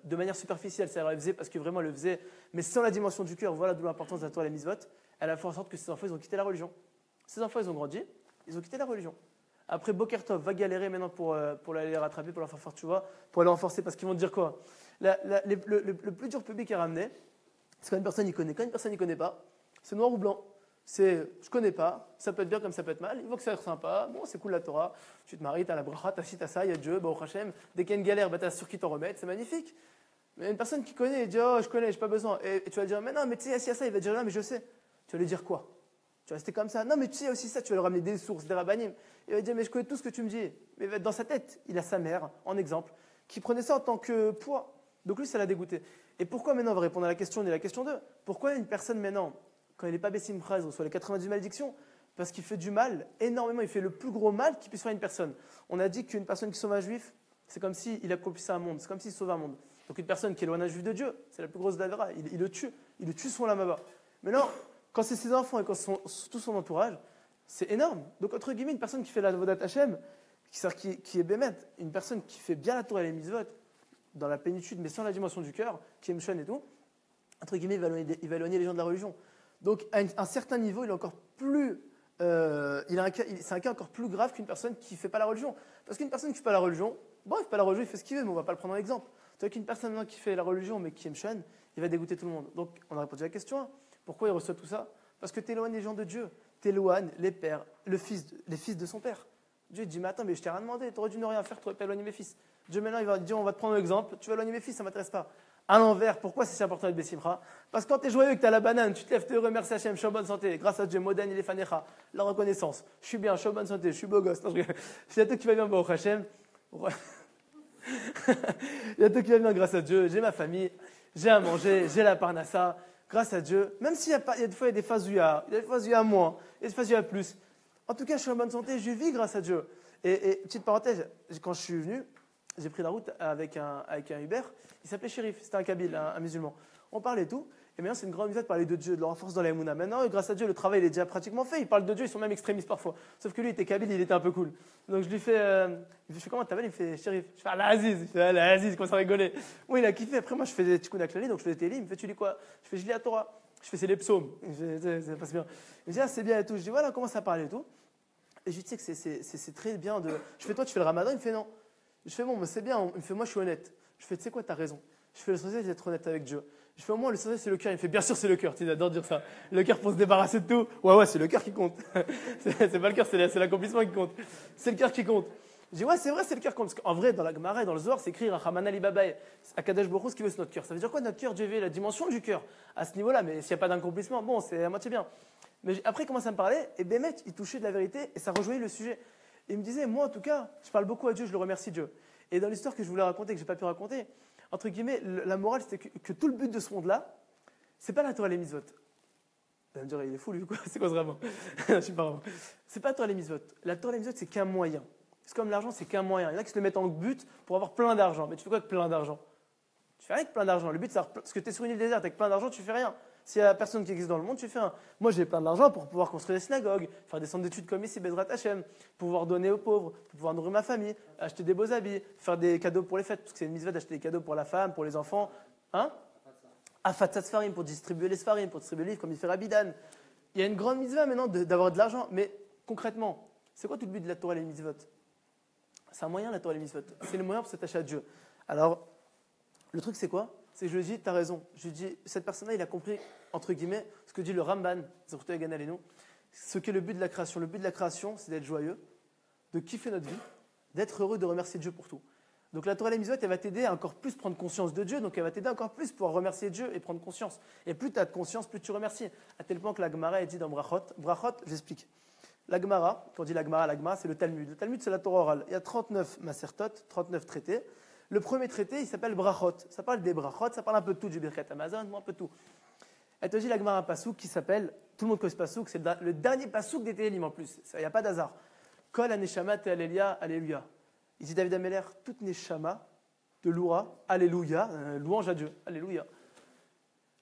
de manière superficielle, c'est-à-dire elle faisait parce que vraiment elle le faisait, mais sans la dimension du cœur, voilà d'où l'importance de la Torah et la mitzvot, elle a fait en sorte que ses enfants, ils ont quitté la religion. Ses enfants, ils ont grandi, ils ont quitté la religion. Après, Bokertov va galérer maintenant pour aller les rattraper, pour leur faire faire, tu vois, pour aller renforcer, parce qu'ils vont te dire quoi? Le plus dur public à ramener, c'est quand une personne y connaît. Quand une personne n'y connaît pas, c'est noir ou blanc. C'est je connais pas, ça peut être bien comme ça peut être mal, il faut que ça soit sympa, bon c'est cool la Torah, tu te maries, tu as la bracha, tu as ci, tu as ça, il y a Dieu, Baruch Hashem, dès qu'il y a une galère, tu as sûr qui t'en remettre, c'est magnifique. Mais une personne qui connaît, elle dit oh je connais, j'ai pas besoin, et tu vas dire mais non, mais tu sais, s'il y a ça, il va dire non, mais je sais. Tu vas lui dire quoi? Tu vas rester comme ça, non, mais tu sais aussi ça, tu vas lui ramener des sources, des rabbanim. Il va dire mais je connais tout ce que tu me dis. Mais dans sa tête, il a sa mère, en exemple, qui prenait ça en tant que poids. Donc lui, ça l'a dégoûté. Et pourquoi maintenant, on va répondre à la question 1 et la question 2. Pourquoi une personne maintenant, quand il n'est pas Bessim Chaz, il reçoit les 90 malédictions? Parce qu'il fait du mal, énormément, il fait le plus gros mal qu'il puisse faire à une personne. On a dit qu'une personne qui sauve un juif, c'est comme s'il accomplissait un monde, c'est comme s'il sauvait un monde. Donc une personne qui éloigne un juif de Dieu, c'est la plus grosse davera, il le tue son lamaba. Maintenant, quand c'est ses enfants et quand c'est tout son entourage, c'est énorme. Donc entre guillemets, une personne qui fait la Vodat Hashem, qui est bémet, une personne qui fait bien la Torah et les mitzvot, dans la plénitude, mais sans la dimension du cœur, qui est Mshon et tout, entre guillemets, il va éloigner les gens de la religion. Donc, à un certain niveau, il est encore plus, c'est un cas encore plus grave qu'une personne qui ne fait pas la religion. Parce qu'une personne qui ne fait pas la religion, bon, il ne fait pas la religion, il fait ce qu'il veut, mais on ne va pas le prendre en exemple. Tu vois qu'une personne qui fait la religion, mais qui aime Mshon, il va dégoûter tout le monde. Donc, on a répondu à la question 1. Pourquoi il reçoit tout ça? Parce que tu éloignes les gens de Dieu. Tu éloignes les pères, les fils de son père. Dieu dit, mais attends, mais je t'ai rien demandé, tu aurais dû ne rien faire, tu n'aurais pas éloigné mes fils. Dieu maintenant, il va dire, on va te prendre un exemple, tu vas éloigner mes fils, ça ne m'intéresse pas. À l'envers, pourquoi c'est si important d'être Bessimcha? Parce que quand tu es joyeux et que tu as la banane, tu te lèves, tu es heureux, merci Hachem, je suis en bonne santé, grâce à Dieu, Modan il est fanecha, la reconnaissance, je suis bien, je suis en bonne santé, je suis beau gosse. Il y a tout qui va bien, Baruch Hachem. Il y a tout qui va bien grâce à Dieu, j'ai ma famille, j'ai à manger, j'ai la parnassa, grâce à Dieu. Même s'il y a des fois il y a des phases où il y a moins, il y a des phases où il y a plus. En tout cas, je suis en bonne santé, je vis grâce à Dieu. Et petite parenthèse, quand je suis venu, j'ai pris la route avec un Uber. Il s'appelait Shérif, c'était un Kabyle, un musulman. On parlait tout. Et maintenant, c'est une grande misère de parler de Dieu, de leur force dans la Emouna. Maintenant, grâce à Dieu, le travail il est déjà pratiquement fait. Ils parlent de Dieu, ils sont même extrémistes parfois. Sauf que lui, il était Kabyle, il était un peu cool. Donc je lui fais, il fait comment t'appelles? Il me fait Shérif. Je fais Al-Aziz. Il fait Al-Aziz, il commence à rigoler. Oui, il a kiffé. Après, moi, je faisais Tikkun HaKlali, donc je faisais Télim. Il me fait, tu lis quoi? Je fais, je lis la Torah. Je fais, c'est les psaumes. Ça passe bien. Il me dit, ah, c'est bien et tout. Je dis, voilà, on commence à parler et tout. Et je lui dis, tu sais que c'est très bien de. Je fais, toi, tu fais le ramadan? Il me fait, non. Je fais, bon, mais c'est bien. Il me fait, moi, je suis honnête. Je fais, tu sais quoi, t'as raison. Je fais l'essentiel d'être honnête avec Dieu. Je fais au moins l'essentiel c'est le cœur. Il me fait bien sûr c'est le cœur. Tu sais, j'adore dire ça. Le cœur pour se débarrasser de tout. Ouais, c'est le cœur qui compte. c'est pas le cœur, c'est l'accomplissement qui compte. C'est le cœur qui compte. Je dis ouais, c'est vrai, c'est le cœur qui compte. Parce qu'en vrai, dans la Gemara et dans le Zohar, c'est écrit Rachaman Ali Babae. Akadosh Baruch Hu, ce qui veut, c'est notre cœur. Ça veut dire quoi notre cœur? Dieu veut la dimension du cœur à ce niveau-là. Mais s'il n'y a pas d'accomplissement, bon, c'est à moitié bien. Mais après, il commence à me parler et Bémet, il touchait de la vérité et ça rejoignait le sujet. Il me disait, moi en tout cas, je parle beaucoup à Dieu, je le remercie Dieu. Et dans l'histoire que je voulais raconter, que je n'ai pas pu raconter, entre guillemets, la morale, c'était que tout le but de ce monde-là, c'est pas la Torah et les mitzvot. Vous allez me dire, il est fou lui, quoi. C'est quoi ce vraiment? Je suis pas vraiment. C'est pas la Torah et les mitzvot. La Torah et les mitzvot, c'est qu'un moyen. C'est comme l'argent, c'est qu'un moyen. Il y en a qui se le mettent en but pour avoir plein d'argent. Mais tu fais quoi avec plein d'argent? Tu fais rien avec plein d'argent. Le but, c'est parce que tu es sur une île déserte avec plein d'argent, tu fais rien. S'il n'y a personne qui existe dans le monde, tu fais un. Moi, j'ai plein d'argent pour pouvoir construire des synagogues, faire des centres d'études comme ici, Bezrat Hashem, pouvoir donner aux pauvres, pour pouvoir nourrir ma famille, acheter des beaux habits, faire des cadeaux pour les fêtes, parce que c'est une mitzvah d'acheter des cadeaux pour la femme, pour les enfants. Hein? Afatzat Sfarim, pour distribuer les Sfarim, pour distribuer les livres, comme il fait Rabbi Dan. Il y a une grande mitzvah maintenant d'avoir de l'argent, mais concrètement, c'est quoi tout le but de la Torah et les mitzvot? C'est un moyen, la Torah et les mitzvot. C'est le moyen pour s'attacher à Dieu. Alors, le truc, c'est quoi? C'est que je lui dis, tu as raison. Je lui dis, cette personne-là, il a compris, entre guillemets, ce que dit le Ramban, ce qu'est le but de la création. Le but de la création, c'est d'être joyeux, de kiffer notre vie, d'être heureux, de remercier Dieu pour tout. Donc la Torah et les mitzvot, elle va t'aider à encore plus prendre conscience de Dieu, donc elle va t'aider encore plus pour remercier Dieu et prendre conscience. Et plus tu as de conscience, plus tu remercies. À tel point que la Gemara est dit dans Brachot, j'explique. La Gemara, quand on dit la Gemara, c'est le Talmud. Le Talmud, c'est la Torah orale. Il y a 39 masertot, 39 traités. Le premier traité, il s'appelle Brachot. Ça parle des Brachot, ça parle un peu de tout, du Birkat Amazon, un peu de tout. Elle te dit la Gemara un pasouk qui s'appelle, tout le monde connaît ce pasouk, c'est le dernier pasouk des Télim en plus. Il n'y a pas d'hasard. Kol aneshama te alléluia, alléluia. Il dit David Ameller, toute neshama te louera, alléluia, louange à Dieu, alléluia.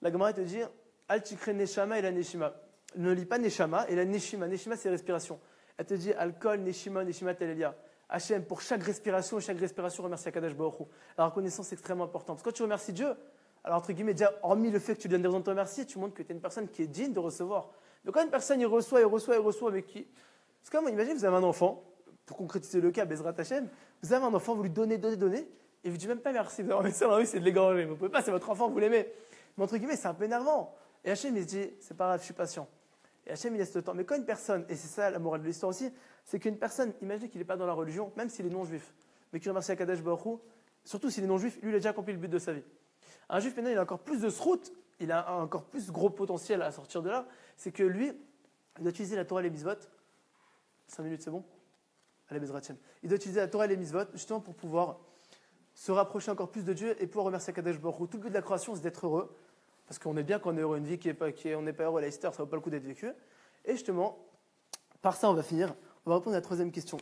La Gemara te dit, al tikre neshama et la neshima. Ne lis pas neshama et la neshima. Neshima, c'est respiration. Elle te dit, al kol neshima, neshima te alléluia. Hachem, pour chaque respiration, remercie Akadosh Baruch Hu. La reconnaissance est extrêmement importante. Parce que quand tu remercies Dieu, alors entre guillemets, déjà, hormis le fait que tu lui donnes des raisons de te remercier, tu montres que tu es une personne qui est digne de recevoir. Mais quand une personne, il reçoit, mais qui. C'est comme, imaginez, vous avez un enfant, pour concrétiser le cas, Bezrat Hachem, vous avez un enfant, vous lui donnez, et vous ne dites même pas merci. Vous avez ça dans la rue, c'est de l'égorger. Vous ne pouvez pas, c'est votre enfant, vous l'aimez. Mais entre guillemets, c'est un peu énervant. Et Hachem, il se dit, c'est pas grave, je suis patient. Et Hachem, il laisse le temps. Mais quand une personne, et c'est ça la morale de l'histoire aussi, c'est qu'une personne, imaginez qu'il n'est pas dans la religion, même s'il est non-juif, mais qu'il remercie Akadosh Baruch Hu, surtout s'il est non-juif, lui, il a déjà accompli le but de sa vie. Un juif, maintenant, il a encore plus de srout, il a encore plus de gros potentiel à sortir de là, c'est que lui, il doit utiliser la Torah et les mitzvot. 5 minutes, c'est bon? Allez, Bezrat Hashem. Il doit utiliser la Torah et les mitzvot, justement pour pouvoir se rapprocher encore plus de Dieu et pouvoir remercier Akadosh Baruch Hu. Tout le but de la création, c'est d'être heureux, parce qu'on est bien quand on est heureux. Une vie on n'est pas heureux à l'Easter, ça ne vaut pas le coup d'être vécu. Et justement, par ça, on va finir. On va répondre à la troisième question.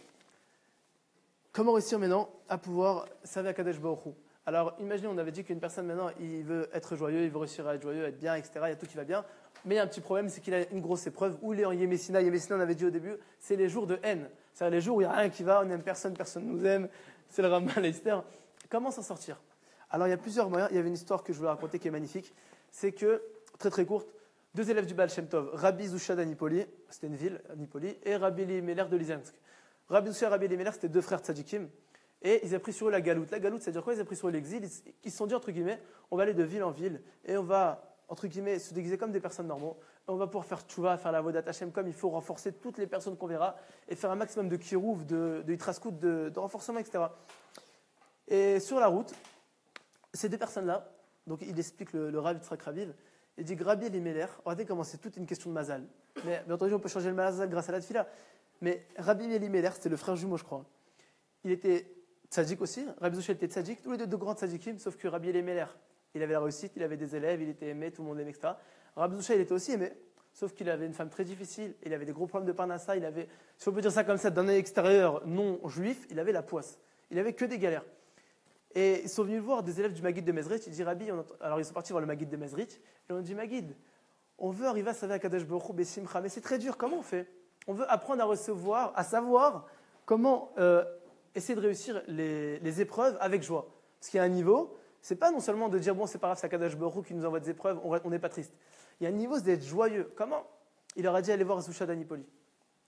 Comment réussir maintenant à pouvoir servir Akadosh Baruch Hu? Alors, imaginez, on avait dit qu'une personne maintenant, il veut être joyeux, il veut réussir à être joyeux, être bien, etc. Il y a tout qui va bien. Mais il y a un petit problème, c'est qu'il a une grosse épreuve. Où il est en Yémessina. Yémessina, on avait dit au début, c'est les jours de haine. C'est-à-dire les jours où il n'y a rien qui va, on n'aime personne, personne ne nous aime. C'est le Ramban, l'Esther. Comment s'en sortir? Alors, il y a plusieurs moyens. Il y avait une histoire que je voulais raconter qui est magnifique. C'est que, très très courte, 2 élèves du Baal Shem Tov, Rabbi Zusha d'Anipoli, c'était une ville, Anipoli, et Rabbi Elimelech de Lysensk. Rabbi Zusha et Rabbi Elimelech, c'était 2 frères tzadikim, et ils ont pris sur eux la galoute. La galoute, c'est-à-dire quoi? Ils ont pris sur eux l'exil. Ils se sont dit, entre guillemets, on va aller de ville en ville, et on va, entre guillemets, se déguiser comme des personnes normaux, et on va pouvoir faire tchouva, faire la vodat Hashem comme il faut, renforcer toutes les personnes qu'on verra, et faire un maximum de kirouv, de hitraskout, de renforcement, etc. Et sur la route, ces 2 personnes-là, donc il explique le Rav Yitzhak Raviv, il dit Rabbi Elimelech, regardez comment c'est toute une question de mazal. Mais bien entendu, on peut changer le mazal grâce à la tefila. Mais Rabbi Elimelech, c'était le frère jumeau, je crois. Il était tzadik aussi, Rabbi Zusha était tzadik, tous les 2 grands tzadikim, sauf que Rabbi Elimelech, il avait la réussite, il avait des élèves, il était aimé, tout le monde l'aimait, etc. Rabbi Zusha, il était aussi aimé, sauf qu'il avait une femme très difficile, il avait des gros problèmes de parnassa, il avait, si on peut dire ça comme ça, d'un œil extérieur non juif, il avait la poisse. Il avait que des galères. Et ils sont venus voir des élèves du Maguid de Mezrich. Il dit Rabbi, alors ils sont partis voir le Maguid de Mezrich. Et on dit Maguid, on veut arriver à savoir Akadosh Baruch Hu Besimcha, mais c'est très dur. Comment on fait? On veut apprendre à recevoir, à savoir comment essayer de réussir les épreuves avec joie. Parce qu'il y a un niveau, c'est pas non seulement de dire bon, c'est pas grave, c'est Akadosh Baruch Hu qui nous envoie des épreuves, on n'est pas triste. Il y a un niveau, c'est d'être joyeux. Comment? Il leur a dit allez voir Zusha d'Anipoli,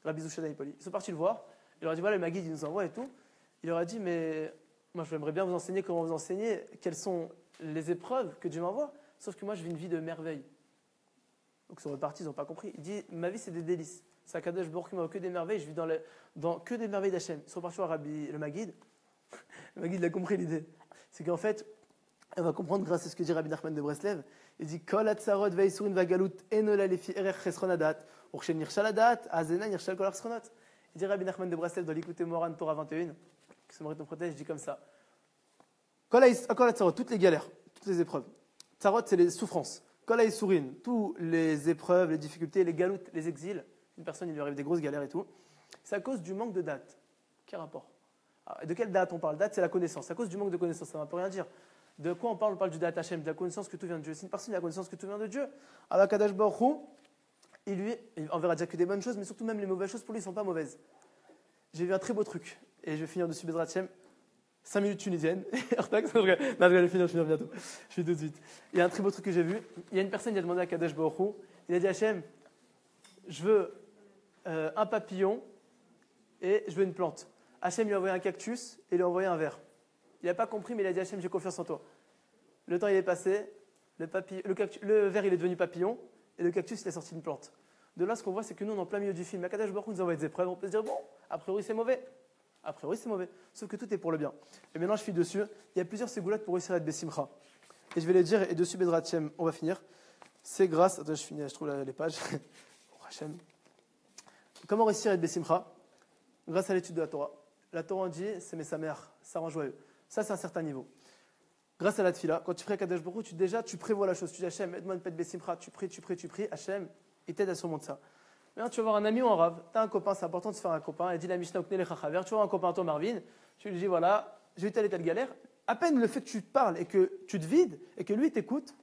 Rabbi Zusha d'Anipoli. Ils sont partis le voir. Il leur a dit voilà, le Maguid il nous envoie et tout. Il leur a dit mais moi, j'aimerais bien vous enseigner comment vous enseigner, quelles sont les épreuves que Dieu m'envoie. Sauf que moi, je vis une vie de merveille. Donc, ils sont repartis, ils n'ont pas compris. Il dit, ma vie, c'est des délices. C'est un Kadosh Baruch Hu qui m'a que des merveilles, je vis dans que des merveilles d'Hachem. Ils sont repartis voir le Maguid. Le Maguid, il a compris l'idée. C'est qu'en fait, on va comprendre grâce à ce que dit Rabbi Nachman de Breslev. Il dit, Kol hatzarot ve'isurin vagalut enola lefi erech chesronadat, urchen nirshaladat, azena nirshal kol chesronot. Il dit Rabbi Nachman de Breslev dans l'Ikouté Moran, Torah 21, que ce mérite nous protège, il dit comme ça. Kol hatzarot, toutes les galères, toutes les épreuves. Tzarot, c'est les souffrances. Kol haisurin, toutes les épreuves, les difficultés, les galoutes, les exils. Une personne, il lui arrive des grosses galères et tout. C'est à cause du manque de date. Quel rapport? Alors, de quelle date on parle? Date, c'est la connaissance. C'est à cause du manque de connaissance, ça ne veut rien dire. De quoi on parle? On parle du date Hashem, de la connaissance que tout vient de Dieu. Si une personne a la connaissance que tout vient de Dieu, alors Kadosh Baruch Hu, il enverra déjà que des bonnes choses, mais surtout même les mauvaises choses pour lui ne sont pas mauvaises. J'ai vu un très beau truc, et je vais finir dessus Bezrat Hashem. 5 minutes tunisiennes. Non, je vais finir bientôt. Je fais tout de suite. Il y a un très beau truc que j'ai vu. Il y a une personne qui a demandé à Kadosh Baruch Hu, il a dit Hashem, je veux un papillon et je veux une plante. Hashem lui a envoyé un cactus et lui a envoyé un verre. Il n'a pas compris, mais il a dit Hashem, j'ai confiance en toi. Le temps il est passé, le verre il est devenu papillon et le cactus il a sorti une plante. De là, ce qu'on voit, c'est que nous, on est en plein milieu du film. Kadosh Baruch Hu nous envoie des épreuves. On peut se dire, bon, a priori c'est mauvais. A priori c'est mauvais. Sauf que tout est pour le bien. Et maintenant, je finis dessus. Il y a plusieurs ségoulottes pour réussir à être Bessimcha. Et je vais les dire, et dessus, Bezrat Hashem, on va finir. C'est grâce. Attends, je finis, je trouve les pages. Hashem. Comment réussir à être Bessimcha? Grâce à l'étude de la Torah. La Torah, on dit, c'est mais sa mère, ça rend joyeux. Ça, c'est un certain niveau. Grâce à la tefila, quand tu pries à Kadosh Baruch Hu, tu prévois la chose. Tu dis Hashem, aide-moi à ne pas être Bessimcha. Tu pries. Hashem, il t'aide à surmonter ça. Maintenant, tu vas voir un ami ou un rave. Tu as un copain, c'est important de se faire un copain. Il dit la Mishnah Okne Lechachaver. Tu vois un copain, toi, Marvin. Tu lui dis voilà, j'ai eu telle et telle galère. À peine le fait que tu te parles et que tu te vides et que lui t'écoute,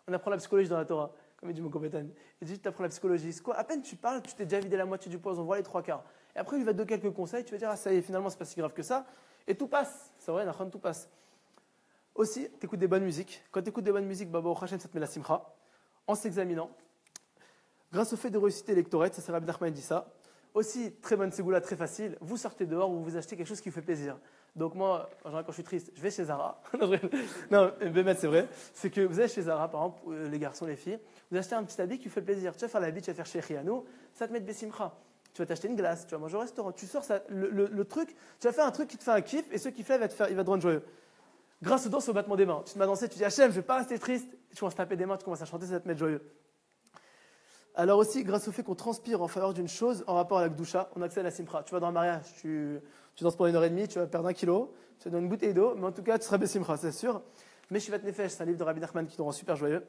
on apprend la psychologie dans la Torah. Comme il dit mon compétent. Il dit tu apprends la psychologie. C'est quoi? À peine tu parles, tu t'es déjà vidé la moitié du poison, voit les 3/4. Et après, il va te donner quelques conseils. Tu vas dire ah, ça y est, finalement, c'est pas si grave que ça. Et tout passe. C'est vrai, tout passe. Aussi, tu écoutes des bonnes musiques. Quand tu écoutes des bonnes musiques, Baba au Hashem, ça te met la simcha. En s'examinant. Grâce au fait de réussiter l'électorate, ça c'est Rabbi Nachman dit ça. Aussi, très bonne ségoula, très facile. Vous sortez dehors, vous achetez quelque chose qui vous fait plaisir. Donc moi, en général, quand je suis triste, je vais chez Zara. Non, Bémet, c'est vrai. C'est que vous allez chez Zara, par exemple, les garçons, les filles, vous achetez un petit habit qui vous fait plaisir. Tu vas faire l'habit, tu vas faire chez Rianou, ça te met de Bessimcha. Tu vas t'acheter une glace, tu vas manger au restaurant. Tu sors ça, le truc, tu vas faire un truc qui te fait un kiff et ce kiff-là, il va te rendre joyeux. Grâce aux danses, au battement des mains. Tu te mets à danser, tu dis Hachem, je ne vais pas rester triste. Tu commences à taper des mains, tu commences à chanter, ça va te mettre joyeux. Alors aussi, grâce au fait qu'on transpire en faveur d'une chose en rapport à la Gdusha, on accède à la Simcha. Tu vas dans un mariage, tu danses pendant 1h30, tu vas perdre 1 kilo, tu vas donner une bouteille d'eau, mais en tout cas, tu seras Bessimcha, c'est sûr. Mais Shivat Nefesh, c'est un livre de Rabbi Nachman qui te rend super joyeux.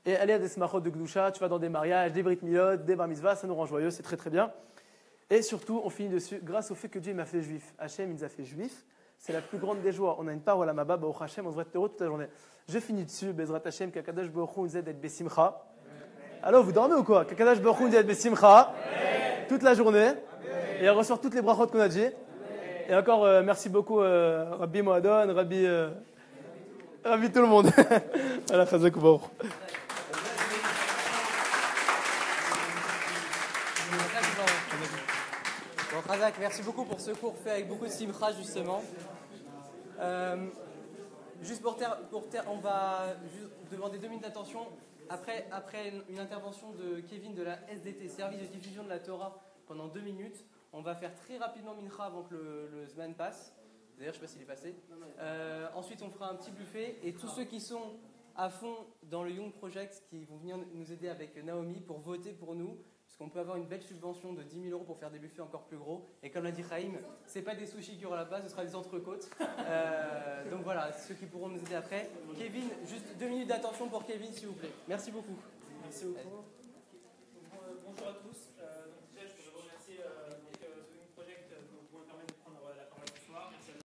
Et aller à des smachot de Gdusha, tu vas dans des mariages, des brit milot, des bar mitzvah, ça nous rend joyeux, c'est très très bien. Et surtout, on finit dessus, grâce au fait que Dieu m'a fait juif. Hachem, il nous a fait juif. C'est la plus grande des joies. On a une parole à Maba, au Hachem, on devrait être heureux toute la journée. Je finis dessus, Bezrat Hachem, qu'Akadosh Baruch Hu nous aide d'être Bessimcha. Alors, vous dormez ou quoi? Qu'Akadosh Baruch Hu nous aide Bessimcha toute la journée. Et elle ressort toutes les brachot qu'on a dit. Et encore, merci beaucoup, Rabbi Moadon, Rabbi tout le monde. Voilà, Chazak Baruch. Bon, Khazak, merci beaucoup pour ce cours fait avec beaucoup de simcha justement. Juste pour on va juste demander 2 minutes d'attention. Après une intervention de Kevin de la SDT, Service de diffusion de la Torah, pendant 2 minutes, on va faire très rapidement mincha avant que le Zman passe. D'ailleurs, je ne sais pas s'il est passé. Ensuite, on fera un petit buffet et tous ceux qui sont à fond dans le Young Project, qui vont venir nous aider avec Naomi pour voter pour nous. Parce qu'on peut avoir une belle subvention de 10 000 euros pour faire des buffets encore plus gros. Et comme l'a dit Chaim, ce n'est pas des sushis qu'il y aura là-bas, ce sera des entrecôtes. Donc voilà, ceux qui pourront nous aider après. Kevin, juste 2 minutes d'attention pour Kevin, s'il vous plaît. Merci beaucoup. Merci beaucoup.